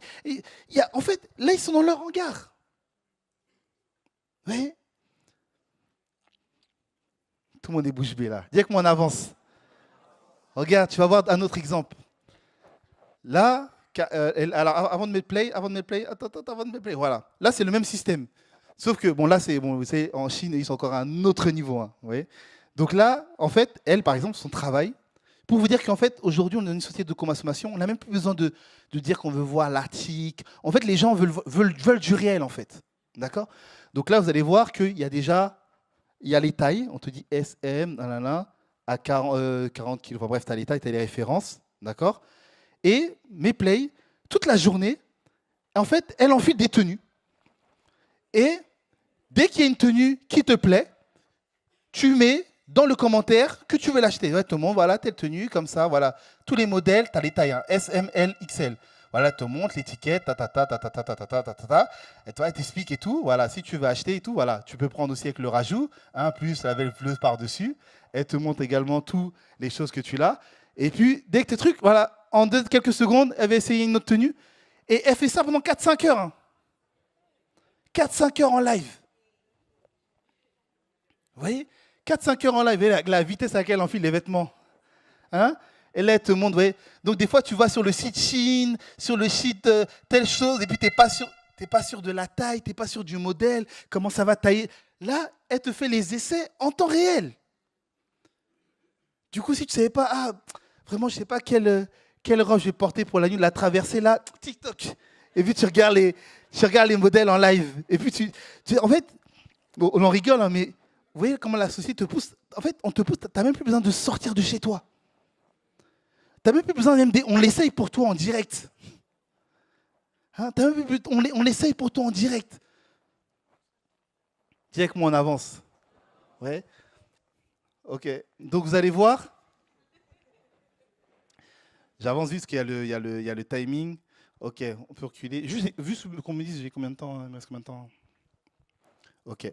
[SPEAKER 2] En fait, là, ils sont dans leur hangar. Vous voyez? Tout le monde est bouche bée là. Dis que moi on avance. Regarde, tu vas voir un autre exemple. Là, alors avant de mettre play, avant de mettre play, voilà. Là, c'est le même système. Sauf que, bon, là, vous savez, en Chine, ils sont encore à un autre niveau. Hein, vous voyez. Donc là, en fait, elle, par exemple, son travail, pour vous dire qu'en fait, aujourd'hui, on est dans une société de consommation, on n'a même plus besoin de dire qu'on veut voir l'article. En fait, les gens veulent du réel, en fait. D'accord? Donc là, vous allez voir qu'il y a déjà, il y a les tailles, on te dit SM, à 40 kilos. Enfin bref, tu as les tailles, tu as les références. D'accord? Et mes plays, toute la journée, en fait, elle enfile des tenues. Et dès qu'il y a une tenue qui te plaît, tu mets dans le commentaire que tu veux l'acheter. Ouais, tout le monde, voilà, telle tenue, comme ça, voilà. Tous les modèles, tu as les tailles, hein, S, M, L, XL. Voilà, elle te montre l'étiquette, et toi, elle t'explique et tout. Voilà, si tu veux acheter et tout, voilà. Tu peux prendre aussi avec le rajout, hein, plus la belle bleue par-dessus. Elle te montre également toutes les choses que tu as. Et puis, dès que tes trucs, voilà, en quelques secondes, elle va essayer une autre tenue. Et elle fait ça pendant 4-5 heures. Hein. 4-5 heures en live. Vous voyez? 4-5 heures en live, avec la vitesse à laquelle elle enfile les vêtements. Hein? Et là, elle te montre. Ouais. Donc, des fois, tu vas sur le site Chine, sur le site telle chose, et puis tu n'es pas sûr de la taille, tu n'es pas sûr du modèle, comment ça va tailler. Là, elle te fait les essais en temps réel. Du coup, si tu ne savais pas, vraiment, je ne sais pas quelle robe je vais porter pour la nuit de la traversée, là, TikTok. Et puis, tu regardes les modèles en live. Et puis, en fait, bon, on en rigole, hein, mais vous voyez comment la société te pousse. En fait, on te pousse, tu n'as même plus besoin de sortir de chez toi. Tu n'as même plus besoin d'MD. On l'essaye pour toi en direct. Hein, on l'essaye pour toi en direct. Dis avec moi, on avance. Ouais. Ok. Donc, vous allez voir. J'avance vite parce qu'il y a le timing. Ok, on peut reculer. Juste, vu ce qu'on me dit, j'ai combien de temps? Il me reste combien de temps? Ok.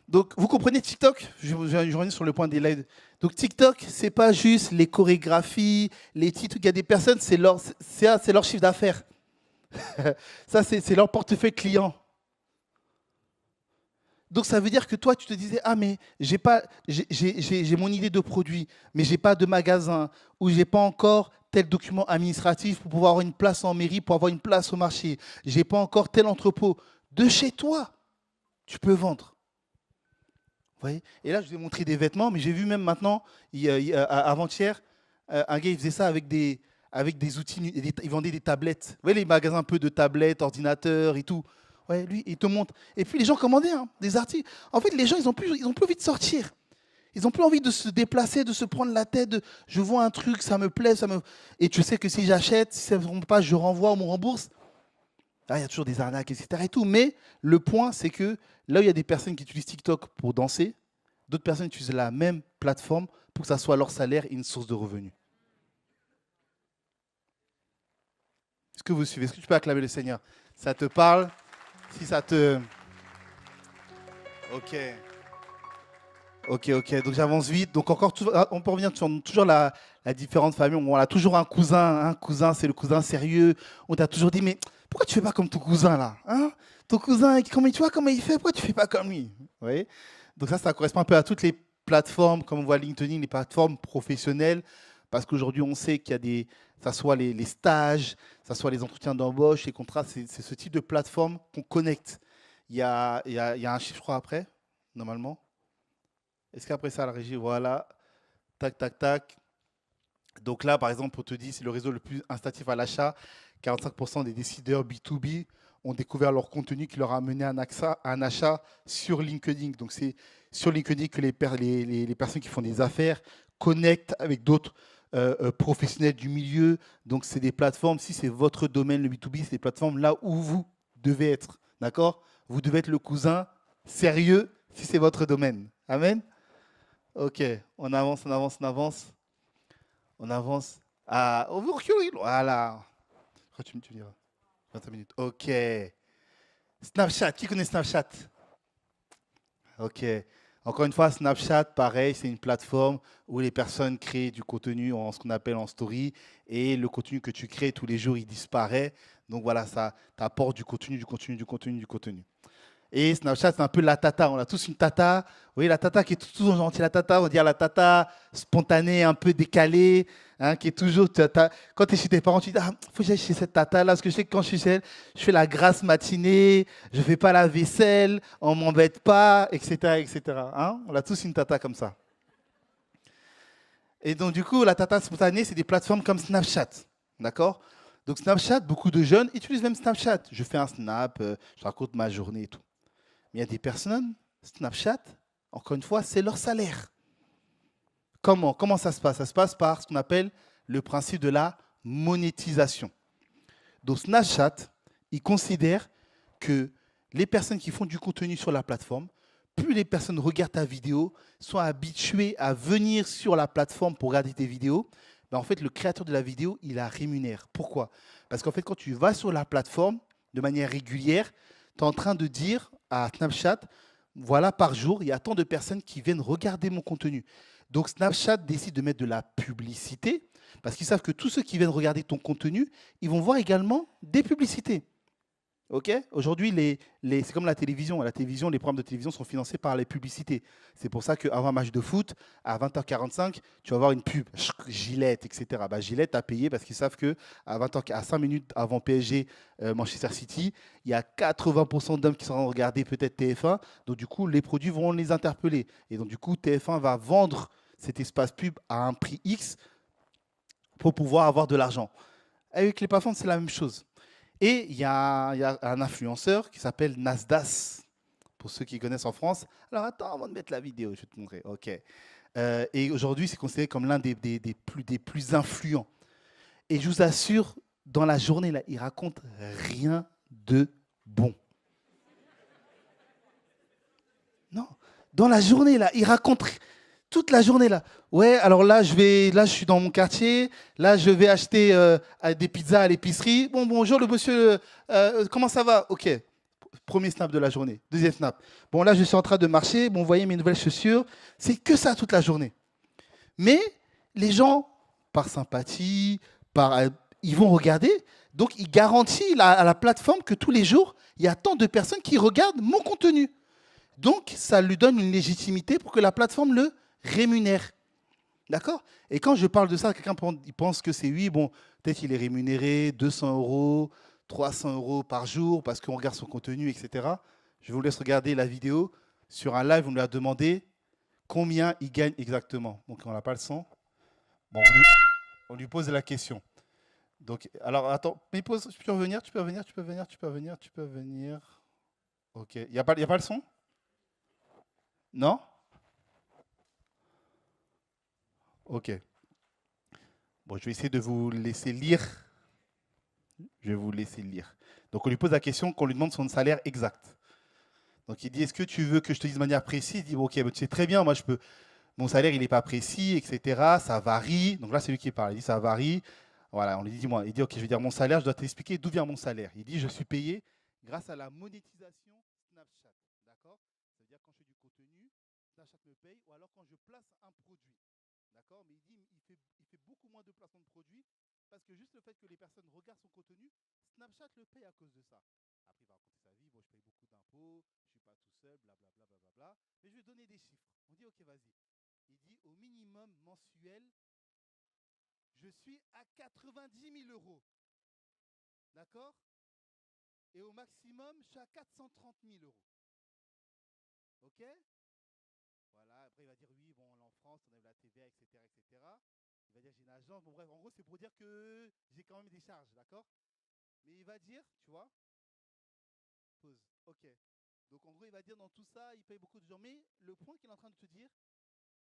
[SPEAKER 2] Donc, vous comprenez TikTok? Je reviens sur le point des lives. Donc, TikTok, ce n'est pas juste les chorégraphies, les titres. Il y a des personnes, c'est leur chiffre d'affaires. Ça, c'est leur portefeuille client. Donc, ça veut dire que toi, tu te disais, mais j'ai mon idée de produit, mais je n'ai pas de magasin, ou je n'ai pas encore tel document administratif pour pouvoir avoir une place en mairie, pour avoir une place au marché. Je n'ai pas encore tel entrepôt. De chez toi, tu peux vendre. Vous voyez? Et là, je vous ai montré des vêtements, mais j'ai vu même maintenant, avant-hier, un gars, il faisait ça avec des outils, il vendait des tablettes. Vous voyez les magasins un peu de tablettes, ordinateurs et tout. Ouais, lui, il te montre. Et puis les gens commandaient des articles. En fait, les gens, ils ont plus envie de sortir. Ils n'ont plus envie de se déplacer, de se prendre la tête. Je vois un truc, ça me plaît, et tu sais que si j'achète, si ça ne me pas, je renvoie ou me rembourse. Là, il y a toujours des arnaques, etc. Et tout. Mais le point, c'est que là où il y a des personnes qui utilisent TikTok pour danser, d'autres personnes utilisent la même plateforme pour que ça soit leur salaire et une source de revenus. Est-ce que vous suivez? Est-ce que tu peux acclamer le Seigneur? Ça te parle? Si ça te... Ok. Donc j'avance vite. Donc encore, on peut revenir sur toujours la différente famille. On a toujours un cousin. Un cousin, c'est le cousin sérieux. On t'a toujours dit, mais pourquoi tu fais pas comme ton cousin là, hein? Ton cousin, tu vois comment il fait? Pourquoi tu fais pas comme lui? Vous voyez? Donc ça correspond un peu à toutes les plateformes, comme on voit LinkedIn, les plateformes professionnelles. Parce qu'aujourd'hui, on sait qu'il y a ça soit les stages, ça soit les entretiens d'embauche, les contrats, c'est ce type de plateforme qu'on connecte. Il y a un chiffre, je crois, après, normalement. Est-ce qu'après ça, la régie, voilà, tac, tac, tac. Donc là, par exemple, on te dit, c'est le réseau le plus incitatif à l'achat. 45% des décideurs B2B ont découvert leur contenu qui leur a mené à un achat sur LinkedIn. Donc c'est sur LinkedIn que les personnes qui font des affaires connectent avec d'autres professionnels du milieu. Donc c'est des plateformes, si c'est votre domaine, le B2B, c'est des plateformes là où vous devez être. D'accord? Vous devez être le cousin sérieux si c'est votre domaine. Amen. Ok, on avance, on avance, on avance. On avance. Ah, on veut reculer. Voilà. Après, tu me diras. 25 minutes. Ok. Snapchat. Qui connaît Snapchat? Ok. Encore une fois, Snapchat, pareil, c'est une plateforme où les personnes créent du contenu en ce qu'on appelle en story et le contenu que tu crées tous les jours, il disparaît. Donc voilà, ça t'apporte du contenu, du contenu, du contenu, du contenu. Et Snapchat, c'est un peu la tata. On a tous une tata. Vous voyez, la tata qui est toujours gentille, la tata, on va dire la tata spontanée, un peu décalée, hein, qui est toujours. Quand tu es chez tes parents, tu dis, ah, faut que j'aille chez cette tata-là, parce que je sais que quand je suis chez elle, je fais la grasse matinée, je fais pas la vaisselle, on m'embête pas, etc., etc. Hein. On a tous une tata comme ça. Et donc, du coup, la tata spontanée, c'est des plateformes comme Snapchat. D'accord. Donc, Snapchat, beaucoup de jeunes utilisent même Snapchat. Je fais un snap, je raconte ma journée et tout. Mais il y a des personnes, Snapchat, encore une fois, c'est leur salaire. Comment ça se passe? Ça se passe par ce qu'on appelle le principe de la monétisation. Donc Snapchat, il considère que les personnes qui font du contenu sur la plateforme, plus les personnes regardent ta vidéo, sont habituées à venir sur la plateforme pour regarder tes vidéos, ben en fait, le créateur de la vidéo, il la rémunère. Pourquoi? Parce qu'en fait, quand tu vas sur la plateforme de manière régulière, tu es en train de dire à Snapchat, voilà, par jour, il y a tant de personnes qui viennent regarder mon contenu. Donc Snapchat décide de mettre de la publicité, parce qu'ils savent que tous ceux qui viennent regarder ton contenu, ils vont voir également des publicités. Ok. Aujourd'hui, c'est comme la télévision. La télévision, les programmes de télévision sont financés par les publicités. C'est pour ça qu'avant un match de foot, à 20h45, tu vas avoir une pub, Gillette, etc. Bah, Gillette a payé parce qu'ils savent que à 5 minutes avant PSG Manchester City, il y a 80% d'hommes qui sont en train de regarder peut-être TF1. Donc du coup, les produits vont les interpeller. Et donc du coup, TF1 va vendre cet espace pub à un prix X pour pouvoir avoir de l'argent. Avec les plateformes, c'est la même chose. Et il y a un influenceur qui s'appelle Nasdaq, pour ceux qui connaissent en France. Alors attends, avant de mettre la vidéo, je vais te montrer. Ok. Et aujourd'hui, c'est considéré comme l'un des plus influents. Et je vous assure, dans la journée, là, il raconte rien de bon. Non. Dans la journée, là, il raconte toute la journée, là. Ouais, alors là, je suis dans mon quartier. Là, je vais acheter des pizzas à l'épicerie. Bon, bonjour, le monsieur. Comment ça va? Ok. Premier snap de la journée. Deuxième snap. Bon, là, je suis en train de marcher. Bon, vous voyez mes nouvelles chaussures. C'est que ça toute la journée. Mais les gens, par sympathie, ils vont regarder. Donc, il garantit à la plateforme que tous les jours, il y a tant de personnes qui regardent mon contenu. Donc, ça lui donne une légitimité pour que la plateforme le rémunère. D'accord. Et quand je parle de ça, quelqu'un il pense que c'est oui, bon, peut-être qu'il est rémunéré 200 euros, 300 euros par jour parce qu'on regarde son contenu, etc. Je vous laisse regarder la vidéo. Sur un live, on lui a demandé combien il gagne exactement. Donc, on n'a pas le son. Bon, on lui pose la question. Donc, alors, attends, mais pose, tu peux revenir, tu peux revenir, tu peux venir, tu peux venir, tu peux venir. Ok, il y a pas le son? Non? Ok. Bon, je vais essayer de vous laisser lire. Je vais vous laisser lire. Donc, on lui pose la question, qu'on lui demande son salaire exact. Donc, il dit, est-ce que tu veux que je te dise de manière précise? Il dit, bon, ok, bah, tu sais très bien, moi, mon salaire, il n'est pas précis, etc. Ça varie. Donc là, c'est lui qui parle. Il dit, ça varie. Voilà, on lui dit, dis-moi. Il dit, ok, je vais dire mon salaire, je dois t'expliquer d'où vient mon salaire. Il dit, je suis payé grâce à la monétisation Snapchat. D'accord. Ça veut dire quand je fais du contenu, Snapchat me paye, ou alors quand je place un produit. D'accord. Mais il dit, il fait beaucoup moins de placements de produits parce que juste le fait que les personnes regardent son contenu, Snapchat le paye à cause de ça. Après, il va raconter sa vie. Bon, je paye beaucoup d'impôts, je ne suis pas tout seul, blablabla. Bla, bla, bla, bla. Mais je vais donner des chiffres. On dit, ok, vas-y. Il dit, au minimum mensuel, je suis à 90 000 euros. D'accord. Et au maximum, je suis à 430 000 euros. Ok. Voilà. Après, il va dire, oui, bon, là, en France, on a la TVA, etc., etc. Il va dire, j'ai une agence. Bon, bref, en gros, c'est pour dire que j'ai quand même des charges. D'accord. Mais il va dire, tu vois, pause. Ok. Donc, en gros, il va dire, dans tout ça, il paye beaucoup de gens. Mais le point qu'il est en train de te dire,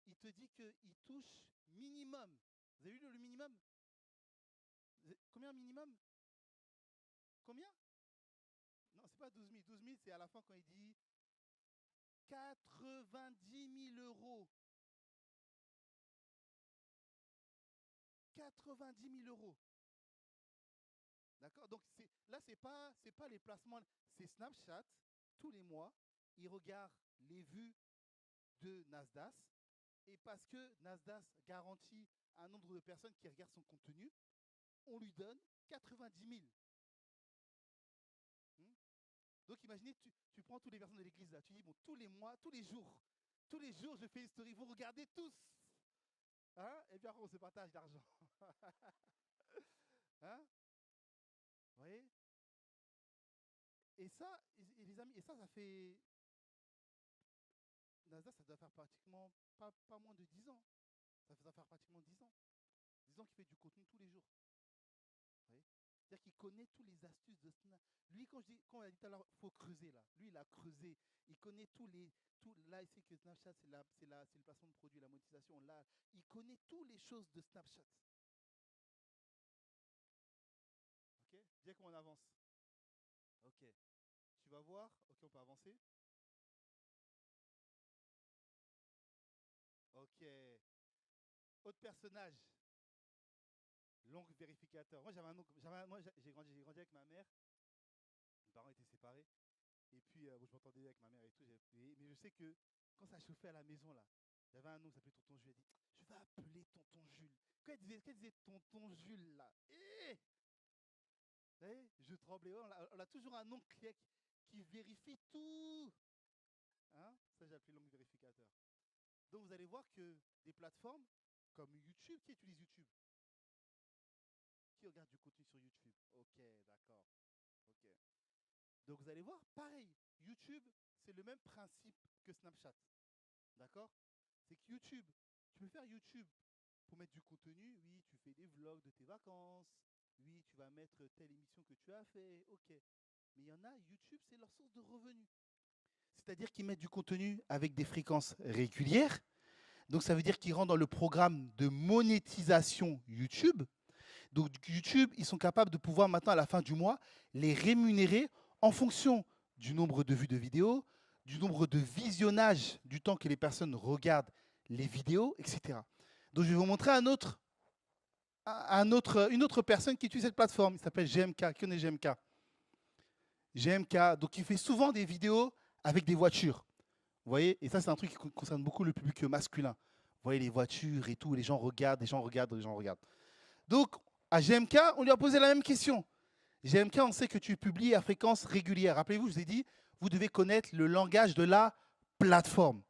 [SPEAKER 2] il te dit qu'il touche minimum. Vous avez vu le minimum? Combien minimum? Combien? Non, c'est pas 12 000. 12 000, c'est à la fin quand il dit 90 000 euros. 90 000 euros. D'accord? Donc là, ce n'est pas les placements, c'est Snapchat, tous les mois, il regarde les vues de Nasdaq, et parce que Nasdaq garantit un nombre de personnes qui regardent son contenu, on lui donne 90 000. Donc imaginez, tu prends toutes les personnes de l'église là, tu dis, bon, tous les mois, tous les jours, je fais une story, vous regardez tous. Hein? Et puis après, on se partage l'argent. Hein? Vous voyez? Et ça, et les amis, et ça fait. Nasdaq, ça doit faire pratiquement pas moins de 10 ans. Ça doit faire pratiquement 10 ans. 10 ans qu'il fait du contenu tous les jours. Vous voyez? C'est-à-dire qu'il connaît toutes les astuces de Snap. Lui, quand on a dit tout à l'heure, il faut creuser là. Lui, il a creusé. Il connaît là, il sait que Snapchat, c'est le placement de produits, la monétisation. Là, il connaît toutes les choses de Snapchat. Ok? Bien qu'on avance. Ok. Tu vas voir. Ok, on peut avancer. Ok. Autre personnage. L'oncle vérificateur. Moi, j'ai grandi avec ma mère. Mes parents étaient séparés. Et puis, je m'entendais avec ma mère et tout. Mais je sais que quand ça chauffait à la maison, là, j'avais un oncle qui s'appelait Tonton Jules. Il a dit, je vais appeler Tonton Jules. Quand il disait Tonton Jules, là, vous voyez, je tremblais. Ouais, on a toujours un oncle qui vérifie tout. Hein? Ça, j'ai appelé l'oncle vérificateur. Donc, vous allez voir que des plateformes comme YouTube, qui utilise YouTube? Qui regarde du contenu sur YouTube? Ok, d'accord. Ok. Donc, vous allez voir, pareil, YouTube, c'est le même principe que Snapchat. D'accord? C'est que YouTube, tu peux faire YouTube pour mettre du contenu. Oui, tu fais des vlogs de tes vacances. Oui, tu vas mettre telle émission que tu as fait. Ok. Mais il y en a, YouTube, c'est leur source de revenus. C'est-à-dire qu'ils mettent du contenu avec des fréquences régulières. Donc, ça veut dire qu'ils rentrent dans le programme de monétisation YouTube. Donc, YouTube, ils sont capables de pouvoir maintenant, à la fin du mois, les rémunérer en fonction du nombre de vues de vidéos, du nombre de visionnages, du temps que les personnes regardent les vidéos, etc. Donc, je vais vous montrer une autre personne qui utilise cette plateforme. Il s'appelle GMK. Qui connaît GMK? GMK, donc il fait souvent des vidéos avec des voitures. Vous voyez? Et ça, c'est un truc qui concerne beaucoup le public masculin. Vous voyez les voitures et tout, les gens regardent. Donc, à GMK, on lui a posé la même question. GMK, on sait que tu publies à fréquence régulière. Rappelez-vous, je vous ai dit, vous devez connaître le langage de la plateforme.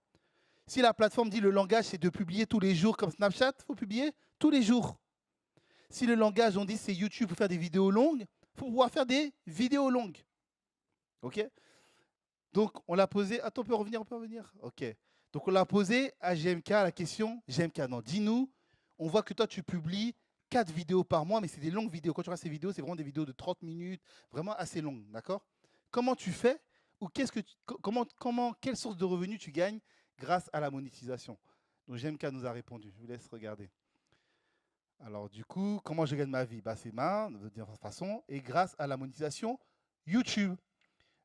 [SPEAKER 2] Si la plateforme dit le langage, c'est de publier tous les jours comme Snapchat, il faut publier tous les jours. Si le langage, on dit c'est YouTube pour faire des vidéos longues, il faut pouvoir faire des vidéos longues. OK? Donc, on l'a posé. Attends, on peut revenir? OK. Donc, on l'a posé à GMK la question. GMK, non, dis-nous, on voit que toi, tu publies 4 vidéos par mois, mais c'est des longues vidéos. Quand tu regardes ces vidéos, c'est vraiment des vidéos de 30 minutes, vraiment assez longues, d'accord? Comment tu fais ou quelle source de revenus tu gagnes grâce à la monétisation? Donc, GMK nous a répondu. Je vous laisse regarder. Alors, du coup, comment je gagne ma vie? C'est de différentes façons et grâce à la monétisation YouTube.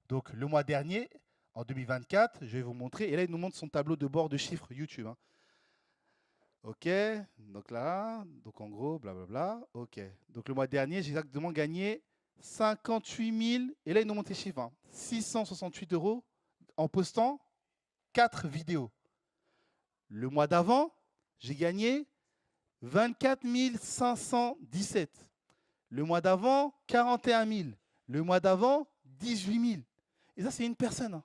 [SPEAKER 2] Donc, le mois dernier, en 2024, je vais vous montrer. Et là, il nous montre son tableau de bord de chiffres YouTube. Hein. OK. Donc là, donc en gros, blablabla. OK. Donc, le mois dernier, j'ai exactement gagné 58 000. Et là, il nous montre les chiffres. Hein, 668 € en postant 4 vidéos. Le mois d'avant, j'ai gagné 24 517. Le mois d'avant, 41 000. Le mois d'avant, 18 000. Et ça, c'est une personne. Hein.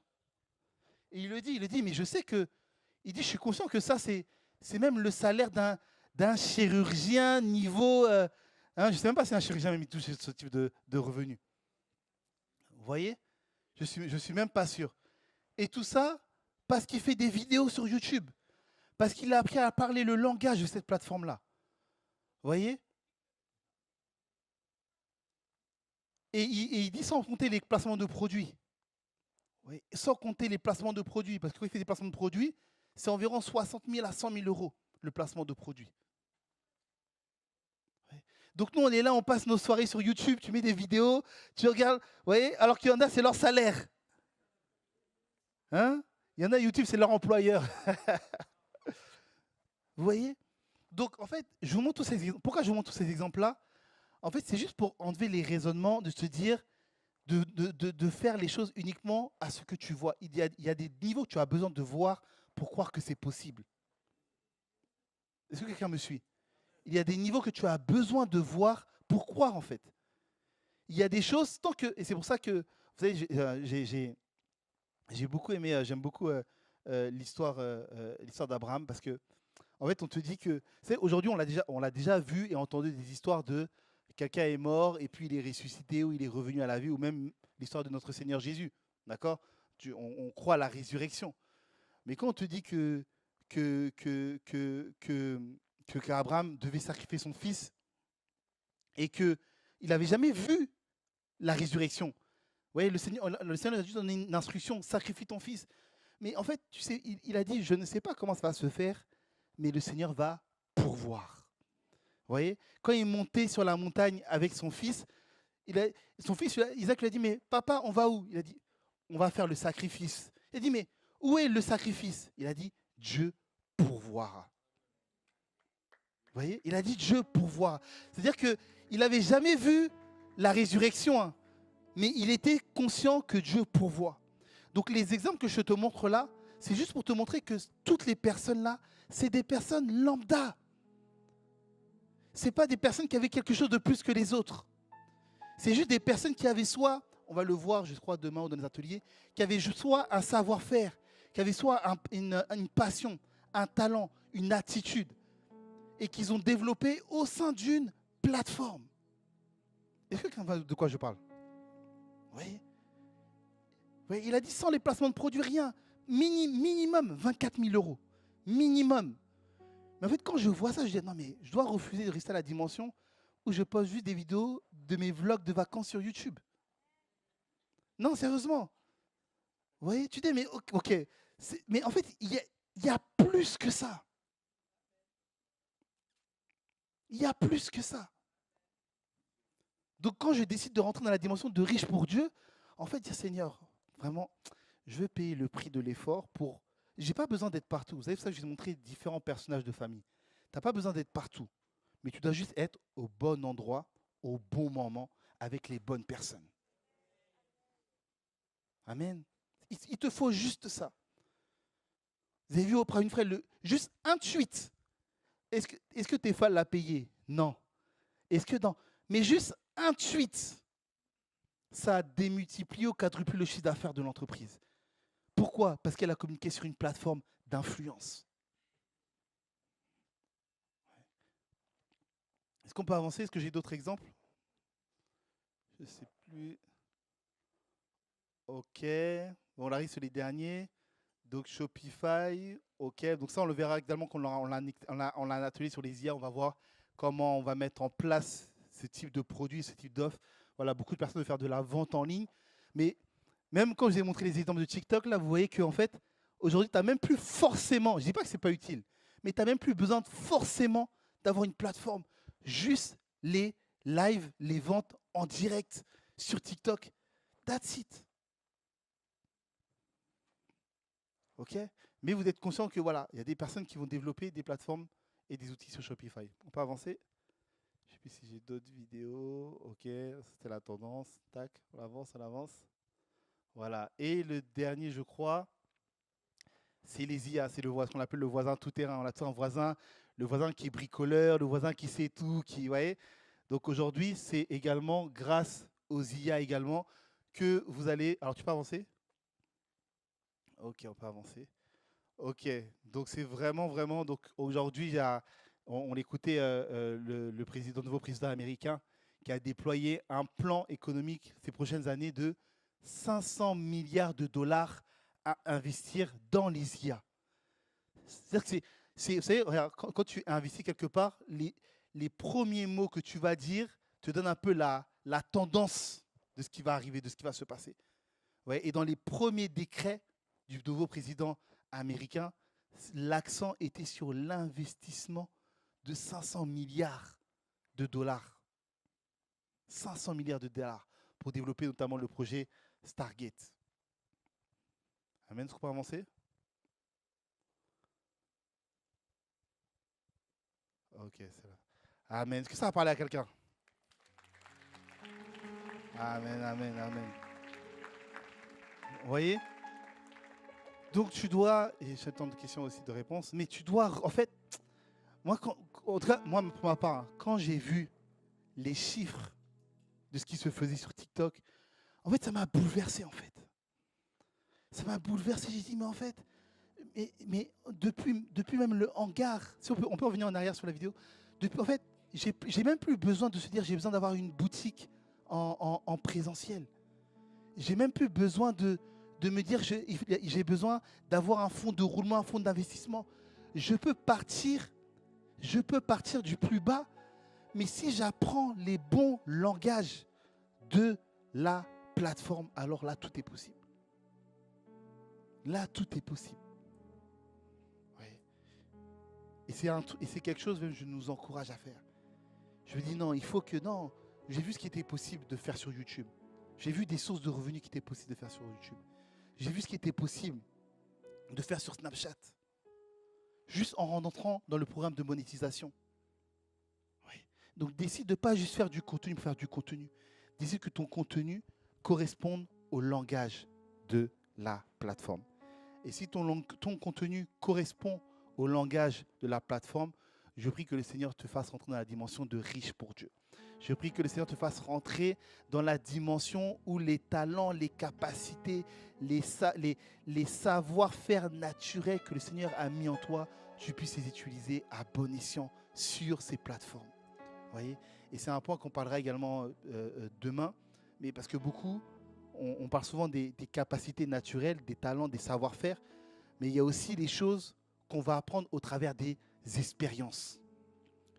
[SPEAKER 2] Et il le dit, mais je sais que... Il dit, je suis conscient que ça, c'est même le salaire d'un chirurgien niveau... hein, je ne sais même pas si un chirurgien même touche ce type de revenus. Vous voyez? Je suis même pas sûr. Et tout ça, parce qu'il fait des vidéos sur YouTube. Parce qu'il a appris à parler le langage de cette plateforme-là. Vous voyez? Et il dit sans compter les placements de produits. Oui, sans compter les placements de produits. Parce que quand il fait des placements de produits, c'est environ 60 000 à 100 000 € le placement de produits. Oui. Donc nous, on est là, on passe nos soirées sur YouTube, tu mets des vidéos, tu regardes, vous voyez, alors qu'il y en a, c'est leur salaire. Hein? Il y en a, YouTube, c'est leur employeur. Vous voyez? Donc, en fait, je vous montre tous ces exemples. Pourquoi je vous montre tous ces exemples-là? En fait, c'est juste pour enlever les raisonnements, de se dire, de faire les choses uniquement à ce que tu vois. Il y a des niveaux que tu as besoin de voir pour croire que c'est possible. Est-ce que quelqu'un me suit? Il y a des niveaux que tu as besoin de voir pour croire, en fait. Il y a des choses, tant que... Et c'est pour ça que, vous savez, j'ai beaucoup aimé, j'aime beaucoup l'histoire d'Abraham, parce que, en fait, on te dit que... Vous savez, aujourd'hui, on l'a déjà vu et entendu des histoires de quelqu'un est mort et puis il est ressuscité ou il est revenu à la vie, ou même l'histoire de notre Seigneur Jésus. D'accord? On croit à la résurrection. Mais quand on te dit qu'Abraham devait sacrifier son fils et qu'il n'avait jamais vu la résurrection, vous voyez, le Seigneur a juste donné une instruction, sacrifie ton fils. Mais en fait, tu sais, il a dit, je ne sais pas comment ça va se faire, mais le Seigneur va pourvoir. Vous voyez, quand il est monté sur la montagne avec son fils, son fils, Isaac lui a dit, mais papa, on va où? Il a dit, on va faire le sacrifice. Il a dit, mais où est le sacrifice? Il a dit, Dieu pourvoira. Vous voyez, il a dit Dieu pourvoira. C'est-à-dire qu'il n'avait jamais vu la résurrection, hein, mais il était conscient que Dieu pourvoit. Donc les exemples que je te montre là, c'est juste pour te montrer que toutes les personnes là, c'est des personnes lambda. Ce n'est pas des personnes qui avaient quelque chose de plus que les autres. C'est juste des personnes qui avaient soit, on va le voir je crois demain dans les ateliers, qui avaient soit un savoir-faire, qui avaient soit une passion, un talent, une attitude, et qu'ils ont développé au sein d'une plateforme. Est-ce que quelqu'un voit de quoi je parle? Oui. Oui, il a dit sans les placements de produits, rien. Minimum 24 000 euros. Minimum. Mais en fait, quand je vois ça, je dis non, mais je dois refuser de rester à la dimension où je poste juste des vidéos de mes vlogs de vacances sur YouTube. Non, sérieusement. Vous voyez, tu dis, mais ok. Mais en fait, il y a plus que ça. Il y a plus que ça. Donc quand je décide de rentrer dans la dimension de riche pour Dieu, en fait, dire Seigneur, vraiment, je veux payer le prix de l'effort pour... Je n'ai pas besoin d'être partout. Vous savez, ça, je vous ai montré différents personnages de famille. Tu n'as pas besoin d'être partout, mais tu dois juste être au bon endroit, au bon moment, avec les bonnes personnes. Amen. Il te faut juste ça. Vous avez vu Oprah Winfrey, juste un tweet. Est-ce que tes fans l'ont payé? Non. Est-ce que non? Mais juste un tweet, ça a démultiplié ou quadruplé le chiffre d'affaires de l'entreprise. Pourquoi? Parce qu'elle a communiqué sur une plateforme d'influence. Est-ce qu'on peut avancer? Est-ce que j'ai d'autres exemples? Je ne sais plus. Ok. Bon, on arrive sur les derniers. Donc Shopify. Ok. Donc ça, on le verra également quand on a un atelier sur les IA. On va voir comment on va mettre en place ce type de produit, ce type d'offre. Voilà, beaucoup de personnes veulent faire de la vente en ligne. Mais même quand je vous ai montré les exemples de TikTok, là, vous voyez qu'en fait, aujourd'hui, tu n'as même plus forcément, je ne dis pas que ce n'est pas utile, mais tu n'as même plus besoin forcément d'avoir une plateforme. Juste les lives, les ventes en direct sur TikTok. That's it. OK? Mais vous êtes conscient que voilà, il y a des personnes qui vont développer des plateformes et des outils sur Shopify. On peut avancer? Je ne sais plus si j'ai d'autres vidéos. OK, c'était la tendance. Tac, on avance, on avance. Voilà. Et le dernier, je crois, c'est les IA. C'est ce qu'on appelle le voisin tout-terrain. On a un voisin, le voisin qui est bricoleur, le voisin qui sait tout, qui, vous voyez. Donc aujourd'hui, c'est également grâce aux IA également que vous allez... Alors, tu peux avancer? OK, on peut avancer. OK, donc c'est vraiment... Donc aujourd'hui, on écoutait le président, nouveau président américain qui a déployé un plan économique ces prochaines années de 500 milliards de dollars à investir dans les IA. C'est-à-dire que vous savez, regarde, quand tu investis quelque part, les premiers mots que tu vas dire te donnent un peu la tendance de ce qui va arriver, de ce qui va se passer. Ouais, et dans les premiers décrets du nouveau président américain, l'accent était sur l'investissement de 500 milliards de dollars. 500 milliards de dollars pour développer notamment le projet Stargate. Amen, est-ce qu'on peut avancer? Ok, c'est là. Amen. Est-ce que ça va parler à quelqu'un? Amen, amen, amen. Vous voyez? Donc tu dois, et j'attends de questions aussi de réponses, mais tu dois, en fait, moi, en tout cas, moi pour ma part, hein, quand j'ai vu les chiffres de ce qui se faisait sur TikTok, en fait, ça m'a bouleversé, en fait. Ça m'a bouleversé. J'ai dit, mais en fait, mais depuis même le hangar, si on peut revenir en arrière sur la vidéo, en fait, j'ai même plus besoin de se dire, j'ai besoin d'avoir une boutique en présentiel. J'ai même plus besoin de me dire, j'ai besoin d'avoir un fonds de roulement, un fonds d'investissement. Je peux partir du plus bas, mais si j'apprends les bons langages de la plateforme, alors là, tout est possible. Là, tout est possible. Ouais. Et c'est quelque chose que je nous encourage à faire. Je me dis non, il faut que... Non, j'ai vu ce qui était possible de faire sur YouTube. J'ai vu des sources de revenus qui étaient possibles de faire sur YouTube. J'ai vu ce qui était possible de faire sur Snapchat. Juste en rentrant dans le programme de monétisation. Ouais. Donc décide de ne pas juste faire du contenu pour faire du contenu. Décide que ton contenu corresponde au langage de la plateforme. Et si ton contenu correspond au langage de la plateforme, je prie que le Seigneur te fasse rentrer dans la dimension de riche pour Dieu. Je prie que le Seigneur te fasse rentrer dans la dimension où les talents, les capacités, les savoir-faire naturels que le Seigneur a mis en toi, tu puisses les utiliser à bon escient sur ces plateformes. Vous voyez? Et c'est un point qu'on parlera également demain, mais parce que beaucoup, on parle souvent des capacités naturelles, des talents, des savoir-faire, mais il y a aussi les choses qu'on va apprendre au travers des expériences.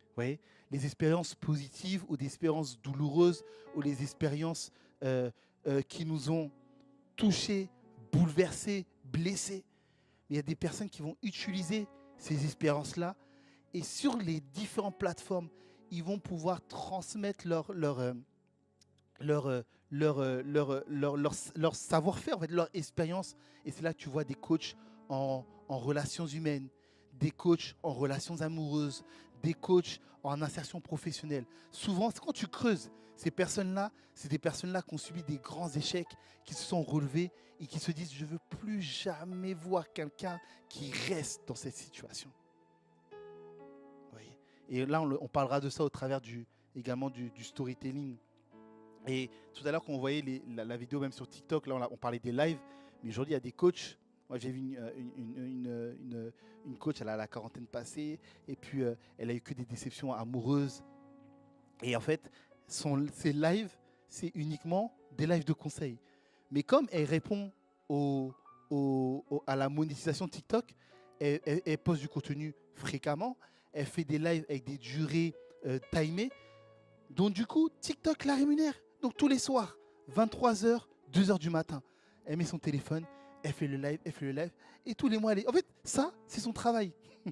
[SPEAKER 2] Vous voyez, les expériences positives ou des expériences douloureuses ou les expériences qui nous ont touchés, bouleversés, blessés. Mais il y a des personnes qui vont utiliser ces expériences-là et sur les différentes plateformes, ils vont pouvoir transmettre leur savoir-faire, en fait, leur expérience. Et c'est là que tu vois des coachs en relations humaines, des coachs en relations amoureuses, des coachs en insertion professionnelle. Souvent, quand tu creuses, ces personnes-là, c'est des personnes-là qui ont subi des grands échecs, qui se sont relevés et qui se disent « Je ne veux plus jamais voir quelqu'un qui reste dans cette situation. » Et là, on parlera de ça au travers également du storytelling. Et tout à l'heure, quand on voyait la vidéo même sur TikTok, là, on parlait des lives. Mais aujourd'hui, il y a des coachs. Moi, j'ai vu une coach, elle a la quarantaine passée. Et puis, elle a eu que des déceptions amoureuses. Et en fait, ses lives, c'est uniquement des lives de conseils. Mais comme elle répond à la monétisation TikTok, elle poste du contenu fréquemment. Elle fait des lives avec des durées timées. Donc du coup, TikTok la rémunère. Donc tous les soirs, 23h, 2h du matin, elle met son téléphone, elle fait le live, et tous les mois, en fait, ça, c'est son travail. Vous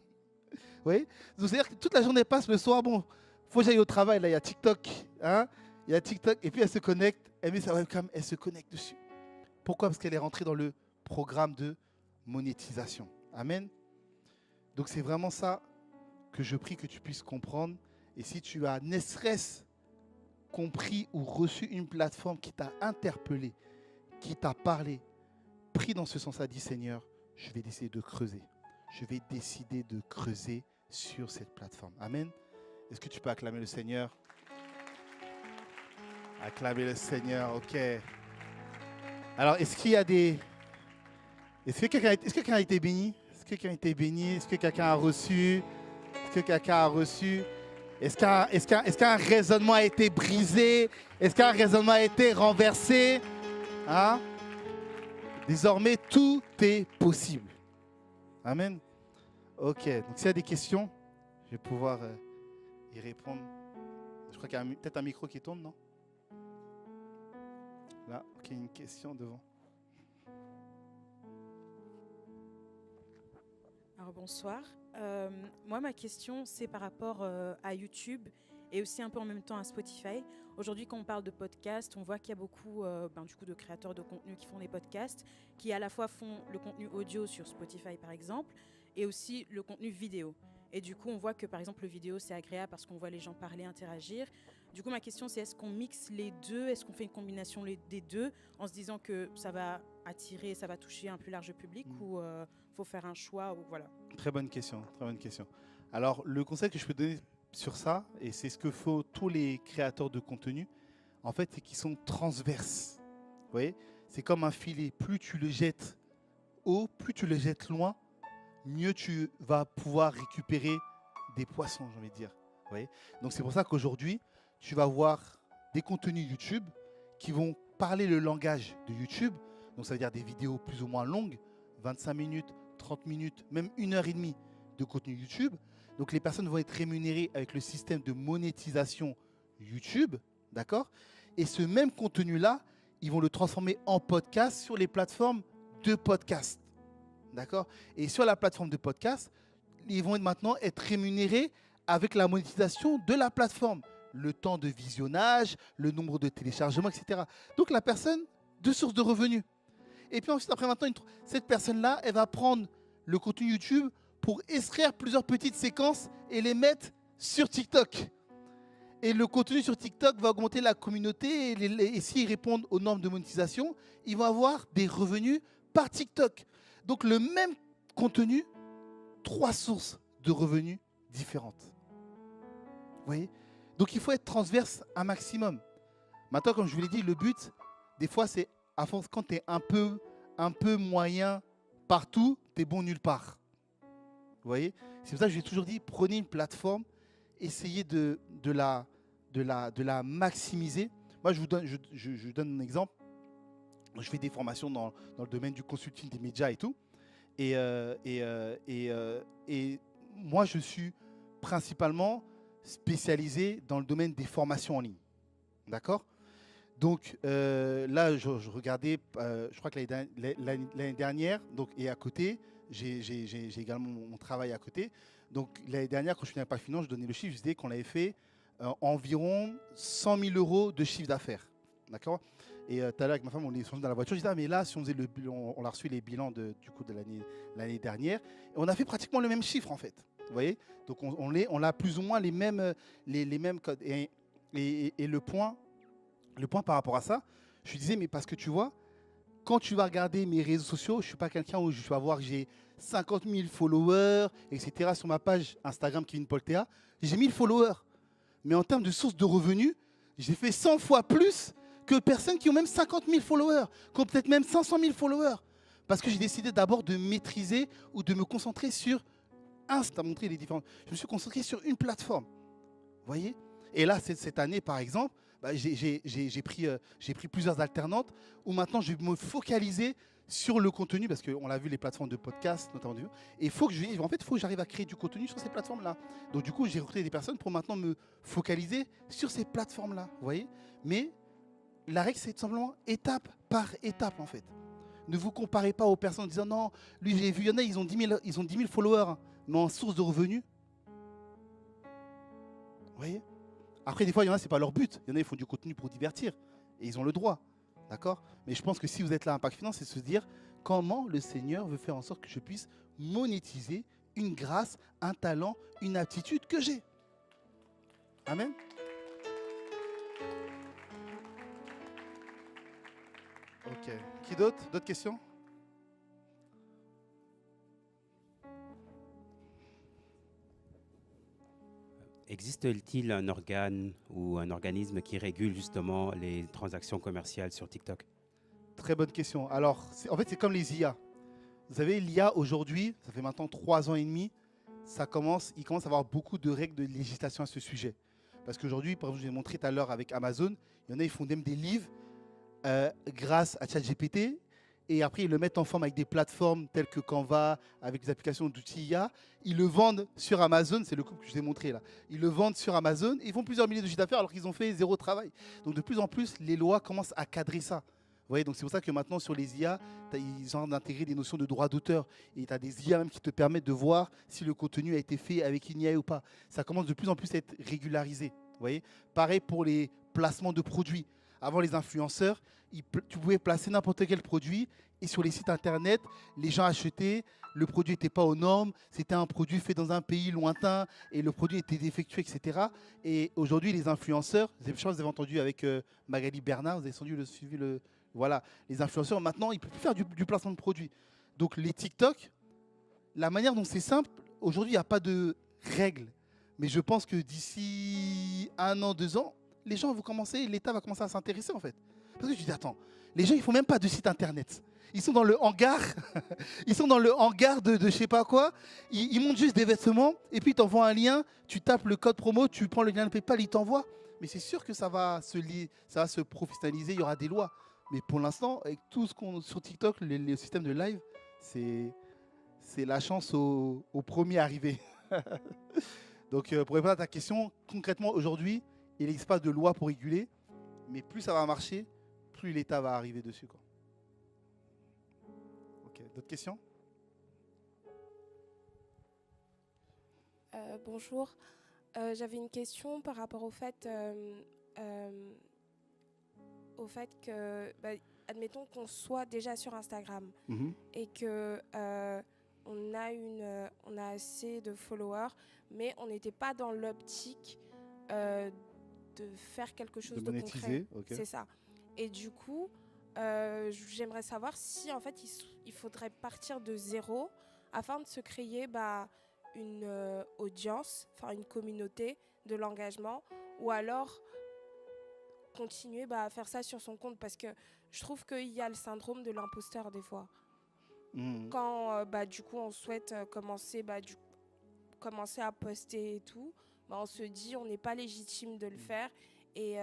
[SPEAKER 2] voyez? Donc c'est-à-dire que toute la journée passe, le soir, bon, faut que j'aille au travail, là, il y a TikTok, hein? Il y a TikTok, et puis elle se connecte, elle met sa webcam, elle se connecte dessus. Pourquoi? Parce qu'elle est rentrée dans le programme de monétisation. Amen. Donc c'est vraiment ça que je prie que tu puisses comprendre. Et si tu as ne serait-ce compris ou reçu une plateforme qui t'a interpellé, qui t'a parlé, prie dans ce sens-là, dit Seigneur, je vais décider de creuser. Je vais décider de creuser sur cette plateforme. Amen. Est-ce que tu peux acclamer le Seigneur? Acclamer le Seigneur, ok. Alors, est-ce qu'il y a des... Est-ce que quelqu'un a été béni? Est-ce que quelqu'un a été béni? Est-ce que quelqu'un a reçu? Est-ce que quelqu'un a reçu? Est-ce qu'un raisonnement a été brisé? Est-ce qu'un raisonnement a été renversé? Hein? Désormais, tout est possible. Amen. Ok, donc s'il y a des questions, je vais pouvoir y répondre. Je crois qu'il y a peut-être un micro qui tourne, non? Là, ok, une question devant.
[SPEAKER 3] Alors bonsoir. Moi, ma question, c'est par rapport à YouTube et aussi un peu en même temps à Spotify. Aujourd'hui, quand on parle de podcast, on voit qu'il y a beaucoup du coup, de créateurs de contenu qui font des podcasts, qui à la fois font le contenu audio sur Spotify par exemple, et aussi le contenu vidéo. Et du coup, on voit que par exemple, le vidéo, c'est agréable parce qu'on voit les gens parler, interagir. Du coup, ma question, c'est est-ce qu'on mixe les deux? Est-ce qu'on fait une combinaison des deux en se disant que ça va attirer, ça va toucher un plus large public ou faut faire un choix ou voilà.
[SPEAKER 2] Très bonne question, très bonne question. Alors, le conseil que je peux donner sur ça, et c'est ce que font tous les créateurs de contenu, en fait, c'est qu'ils sont transverses. Vous voyez? C'est comme un filet. Plus tu le jettes haut, plus tu le jettes loin, mieux tu vas pouvoir récupérer des poissons, j'ai envie de dire. Vous voyez? Donc, c'est pour ça qu'aujourd'hui, tu vas voir des contenus YouTube qui vont parler le langage de YouTube. Donc, ça veut dire des vidéos plus ou moins longues, 25 minutes, 30 minutes, même 1h30 de contenu YouTube. Donc, les personnes vont être rémunérées avec le système de monétisation YouTube, d'accord? Et ce même contenu-là, ils vont le transformer en podcast sur les plateformes de podcast, d'accord? Et sur la plateforme de podcast, ils vont maintenant être rémunérés avec la monétisation de la plateforme, le temps de visionnage, le nombre de téléchargements, etc. Donc, la personne, deux sources de revenus. Et puis ensuite, après maintenant, cette personne-là, elle va prendre le contenu YouTube pour extraire plusieurs petites séquences et les mettre sur TikTok. Et le contenu sur TikTok va augmenter la communauté et s'ils répondent aux normes de monétisation, ils vont avoir des revenus par TikTok. Donc le même contenu, 3 sources de revenus différentes. Vous voyez? Donc il faut être transverse un maximum. Maintenant, comme je vous l'ai dit, le but, des fois, c'est à force, quand tu es un peu moyen partout, tu es bon nulle part. Vous voyez? C'est pour ça que j'ai toujours dit, prenez une plateforme, essayez de la maximiser. Moi, je vous donne un exemple. Je fais des formations dans le domaine du consulting des médias et tout. Et moi, je suis principalement spécialisé dans le domaine des formations en ligne. D'accord? Donc là, je regardais, je crois que l'année dernière, donc, et à côté, j'ai également mon travail à côté. Donc l'année dernière, quand je faisais pas finance, je donnais le chiffre, je disais qu'on avait fait environ 100 000 euros de chiffre d'affaires. D'accord? Et tout à l'heure, avec ma femme, on est dans la voiture, je disais, ah, mais là, si on faisait le bilan, on a reçu les bilans de l'année dernière, et on a fait pratiquement le même chiffre en fait. Vous voyez? Donc on a plus ou moins les mêmes codes. Et le point par rapport à ça, je disais, mais parce que tu vois, quand tu vas regarder mes réseaux sociaux, je ne suis pas quelqu'un où je vais voir que j'ai 50 000 followers, etc. Sur ma page Instagram Kevin Paul Théa, j'ai 1000 followers. Mais en termes de sources de revenus, j'ai fait 100 fois plus que personnes qui ont même 50 000 followers, qui ont peut-être même 500 000 followers. Parce que j'ai décidé d'abord de maîtriser ou de me concentrer sur montrer les différences. Je me suis concentré sur une plateforme. Vous voyez? Et là, cette année, par exemple, bah, j'ai pris plusieurs alternantes où maintenant je vais me focaliser sur le contenu parce qu'on l'a vu, les plateformes de podcast notamment. Et il faut que j'arrive à créer du contenu sur ces plateformes-là. Donc du coup, j'ai recruté des personnes pour maintenant me focaliser sur ces plateformes-là. Vous voyez? Mais la règle, c'est tout simplement étape par étape en fait. Ne vous comparez pas aux personnes en disant non, lui j'ai vu, il y en a, ils ont 10 000 followers, mais en source de revenus. Vous voyez? Après, des fois, il y en a, ce n'est pas leur but. Il y en a, ils font du contenu pour divertir. Et ils ont le droit. D'accord? Mais je pense que si vous êtes là à Impact Finance, c'est se dire comment le Seigneur veut faire en sorte que je puisse monétiser une grâce, un talent, une aptitude que j'ai. Amen. Ok. Qui d'autre? D'autres questions?
[SPEAKER 4] Existe-t-il un organe ou un organisme qui régule justement les transactions commerciales sur TikTok?
[SPEAKER 2] Très bonne question. Alors, en fait, c'est comme les IA. Vous savez, l'IA aujourd'hui, ça fait maintenant 3 ans et demi, il commence à y avoir beaucoup de règles de législation à ce sujet. Parce qu'aujourd'hui, par exemple, je vous ai montré tout à l'heure avec Amazon, il y en a, ils font même des livres grâce à ChatGPT. Et après, ils le mettent en forme avec des plateformes telles que Canva, avec des applications d'outils IA. Ils le vendent sur Amazon, c'est le coup que je vous ai montré là. Ils le vendent sur Amazon et ils font plusieurs milliers de chiffres d'affaires alors qu'ils ont fait 0 travail. Donc de plus en plus, les lois commencent à cadrer ça. Vous voyez, donc c'est pour ça que maintenant sur les IA, ils ont intégré des notions de droit d'auteur. Et tu as des IA même qui te permettent de voir si le contenu a été fait avec une IA ou pas. Ça commence de plus en plus à être régularisé. Vous voyez, pareil pour les placements de produits. Avant, les influenceurs, tu pouvais placer n'importe quel produit et sur les sites internet, les gens achetaient, le produit n'était pas aux normes, c'était un produit fait dans un pays lointain et le produit était défectueux, etc. Et aujourd'hui, les influenceurs, je pense que vous avez entendu avec Magali Bernard, vous avez suivi le. Voilà, les influenceurs, maintenant, ils ne peuvent plus faire du placement de produits. Donc les TikTok, la manière dont c'est simple, aujourd'hui, il n'y a pas de règles. Mais je pense que d'ici 1 an, 2 ans, les gens vont commencer, l'État va commencer à s'intéresser en fait. Parce que je dis, attends, les gens, ils ne font même pas de site internet. Ils sont dans le hangar, ils sont dans le hangar de je sais pas quoi. Ils montent juste des vêtements et puis ils t'envoient un lien, tu tapes le code promo, tu prends le lien de PayPal, ils t'envoient. Mais c'est sûr que ça va se professionnaliser, il y aura des lois. Mais pour l'instant, avec tout ce qu'on sur TikTok, le système de live, c'est la chance au premier arrivé. Donc, pour répondre à ta question, concrètement, aujourd'hui, il n'existe pas de loi pour réguler, mais plus ça va marcher, plus l'État va arriver dessus, quoi. Ok, d'autres questions?
[SPEAKER 5] Bonjour. J'avais une question par rapport au fait que, admettons qu'on soit déjà sur Instagram et que on a assez de followers, mais on n'était pas dans l'optique de faire quelque chose de concret.
[SPEAKER 2] Okay.
[SPEAKER 5] C'est ça. Et du coup, j'aimerais savoir si en fait il faudrait partir de zéro afin de se créer une audience, enfin une communauté de l'engagement, ou alors continuer à faire ça sur son compte, parce que je trouve qu'il y a le syndrome de l'imposteur des fois. Quand du coup on souhaite commencer à poster et tout, on se dit on n'est pas légitime de le faire et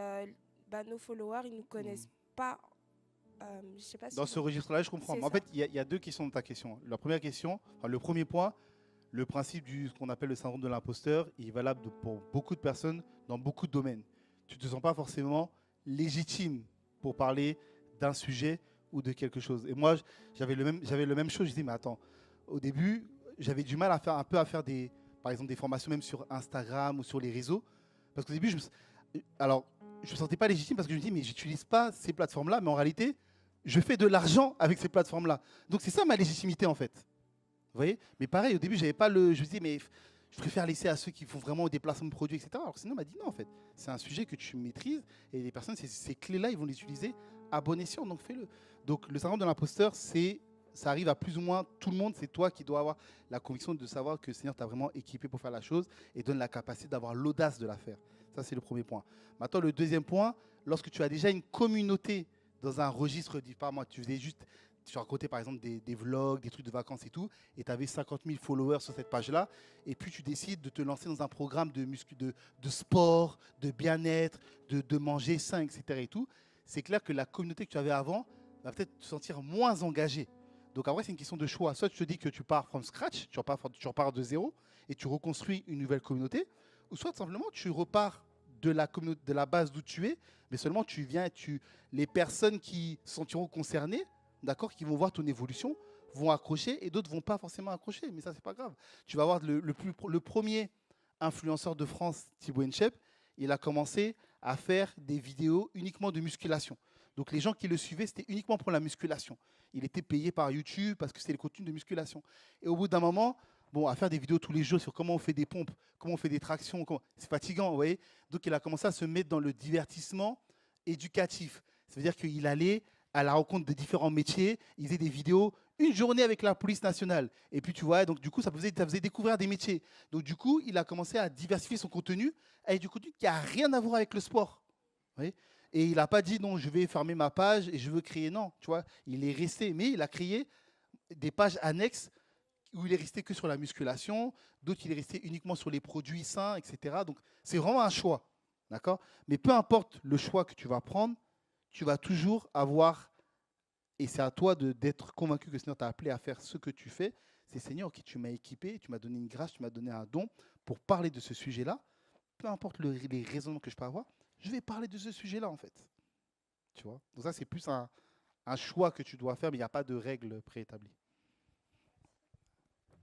[SPEAKER 5] nos followers ils nous connaissent pas. Je sais pas si
[SPEAKER 2] dans ce registre-là, je comprends. Mais en fait, il y a 2 questions dans ta question. La première question, le premier point, le principe ce qu'on appelle le syndrome de l'imposteur, il est valable pour beaucoup de personnes dans beaucoup de domaines. Tu ne te sens pas forcément légitime pour parler d'un sujet ou de quelque chose. Et moi, j'avais le même chose. Je dis, mais attends, au début, j'avais du mal à faire par exemple, des formations même sur Instagram ou sur les réseaux. Parce qu'au début, je me sentais pas légitime parce que je me dis, mais j'utilise pas ces plateformes-là, mais en réalité, je fais de l'argent avec ces plateformes-là. Donc c'est ça ma légitimité en fait. Vous voyez? Mais pareil, au début, je me dis, mais je préfère laisser à ceux qui font vraiment des placements de produits, etc. Alors sinon, on m'a dit non en fait. C'est un sujet que tu maîtrises et les personnes, ces clés-là, ils vont les utiliser à bon escient, donc fais-le. Donc le syndrome de l'imposteur, ça arrive à plus ou moins tout le monde. C'est toi qui dois avoir la conviction de savoir que le Seigneur t'a vraiment équipé pour faire la chose et donne la capacité d'avoir l'audace de la faire. Ça, c'est le premier point. Maintenant, le deuxième point, lorsque tu as déjà une communauté dans un registre, dis pas moi, tu racontais par exemple des vlogs, des trucs de vacances et tout, et tu avais 50 000 followers sur cette page-là, et puis tu décides de te lancer dans un programme de sport, de bien-être, de manger sain, etc. et tout, c'est clair que la communauté que tu avais avant va peut-être te sentir moins engagée. Donc après, c'est une question de choix. Soit tu te dis que tu pars from scratch, tu repars de zéro, et tu reconstruis une nouvelle communauté, ou soit tout simplement tu repars de la base d'où tu es, mais seulement tu viens, les personnes qui se sentiront concernées, d'accord, qui vont voir ton évolution, vont accrocher et d'autres vont pas forcément accrocher, mais ça c'est pas grave. Tu vas voir le premier influenceur de France, Thibaut Inchep, il a commencé à faire des vidéos uniquement de musculation. Donc les gens qui le suivaient, c'était uniquement pour la musculation. Il était payé par YouTube parce que c'était le contenu de musculation. Et au bout d'un moment, à faire des vidéos tous les jours sur comment on fait des pompes, comment on fait des tractions, c'est fatigant, vous voyez. Donc il a commencé à se mettre dans le divertissement éducatif. Ça veut dire qu'il allait à la rencontre de différents métiers, il faisait des vidéos, une journée avec la police nationale. Et puis tu vois, donc du coup, ça faisait découvrir des métiers. Donc du coup, il a commencé à diversifier son contenu avec du contenu qui n'a rien à voir avec le sport. Vous voyez. Et il n'a pas dit non, je vais fermer ma page et je veux créer. Non, tu vois, il est resté, mais il a créé des pages annexes où il est resté que sur la musculation, d'autres il est resté uniquement sur les produits sains, etc. Donc c'est vraiment un choix, d'accord? Mais peu importe le choix que tu vas prendre, tu vas toujours avoir, et c'est à toi d'être convaincu que le Seigneur t'a appelé à faire ce que tu fais. C'est Seigneur qui tu m'as équipé, tu m'as donné une grâce, tu m'as donné un don pour parler de ce sujet-là. Peu importe les raisonnements que je peux avoir, je vais parler de ce sujet-là en fait. Tu vois? Donc ça c'est plus un choix que tu dois faire, mais il n'y a pas de règles préétablies.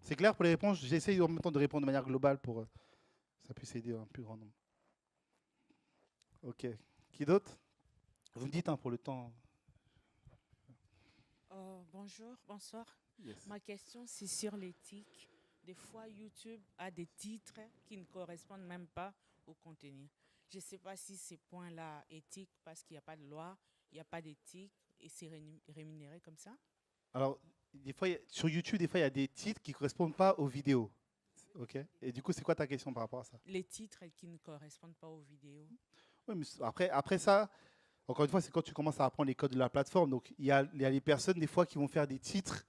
[SPEAKER 2] C'est clair pour les réponses? J'essaie en même temps de répondre de manière globale pour que ça puisse aider un plus grand nombre. Ok. Qui d'autre? Vous me dites pour le temps.
[SPEAKER 6] Bonjour, bonsoir.
[SPEAKER 2] Yes.
[SPEAKER 6] Ma question, c'est sur l'éthique. Des fois, YouTube a des titres qui ne correspondent même pas au contenu. Je ne sais pas si ces points-là éthiques, parce qu'il n'y a pas de loi, il n'y a pas d'éthique, et c'est rémunéré comme ça.
[SPEAKER 2] Alors, des fois, sur YouTube, des fois, il y a des titres qui ne correspondent pas aux vidéos. Ok. Et du coup, c'est quoi ta question par rapport à ça?
[SPEAKER 6] Les titres qui ne correspondent pas aux vidéos.
[SPEAKER 2] Oui, mais après ça, encore une fois, c'est quand tu commences à apprendre les codes de la plateforme. Donc, il y a les personnes, des fois, qui vont faire des titres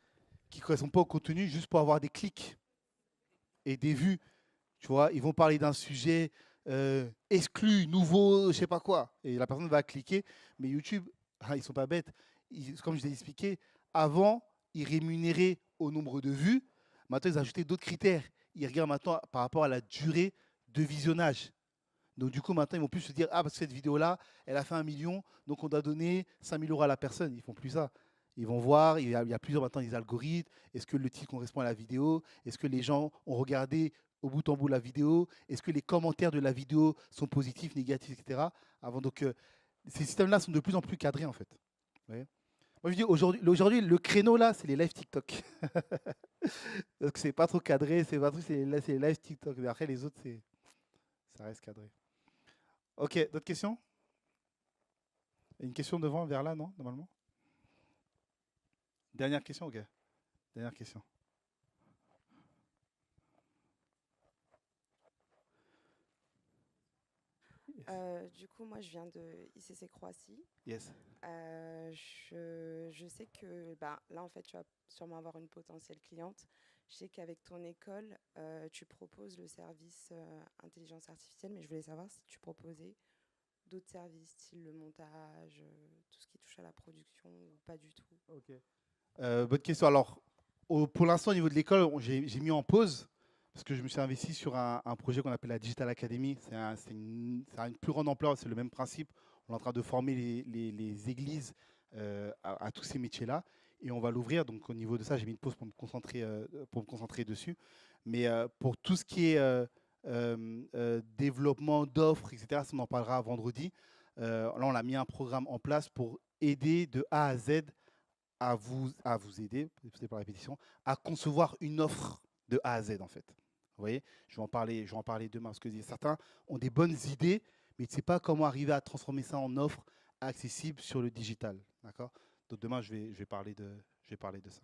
[SPEAKER 2] qui ne correspondent pas au contenu juste pour avoir des clics et des vues. Tu vois, ils vont parler d'un sujet exclu, nouveau, je sais pas quoi. Et la personne va cliquer. Mais YouTube, ils sont pas bêtes. Comme je l'ai expliqué, avant, ils rémunéraient au nombre de vues. Maintenant, ils ajoutaient d'autres critères. Ils regardent maintenant par rapport à la durée de visionnage. Donc, du coup, maintenant, ils vont plus se dire, ah, parce que cette vidéo-là, elle a fait 1 million, donc on doit donner 5 000 € à la personne. Ils font plus ça. Ils vont voir, il y a plusieurs maintenant des algorithmes. Est-ce que le titre correspond à la vidéo? Est-ce que les gens ont regardé au bout en bout la vidéo? Est-ce que les commentaires de la vidéo sont positifs, négatifs, etc. Avant, donc, ces systèmes-là sont de plus en plus cadrés, en fait. Vous voyez. Moi, je dis aujourd'hui, le créneau, là, c'est les lives TikTok. Parce que c'est pas trop cadré, c'est pas trop, c'est les lives TikTok. Mais après, les autres, ça reste cadré. Ok, d'autres questions? Une question devant, vers là, non, normalement? Dernière question, ok. Dernière question.
[SPEAKER 7] Du coup, moi, je viens de ICC Croatie.
[SPEAKER 2] Yes.
[SPEAKER 7] Je sais que là, en fait, tu vas sûrement avoir une potentielle cliente. Je sais qu'avec ton école, tu proposes le service intelligence artificielle, mais je voulais savoir si tu proposais d'autres services, style le montage, tout ce qui touche à la production, ou pas du tout.
[SPEAKER 2] Ok. Bonne question. Alors, pour l'instant, au niveau de l'école, j'ai mis en pause parce que je me suis investi sur un projet qu'on appelle la Digital Academy. C'est une plus grande ampleur, c'est le même principe. On est en train de former les églises à tous ces métiers-là et on va l'ouvrir. Donc, au niveau de ça, j'ai mis une pause pour me concentrer dessus. Mais pour tout ce qui est développement d'offres, etc., ça, on en parlera vendredi. Là, on a mis un programme en place pour aider de A à Z à vous aider, c'est par répétition, à concevoir une offre de A à Z, en fait. Vous voyez, je vais en parler demain, parce que certains ont des bonnes idées, mais ils ne savent pas comment arriver à transformer ça en offre accessible sur le digital. D'accord. Donc demain, je vais parler de ça.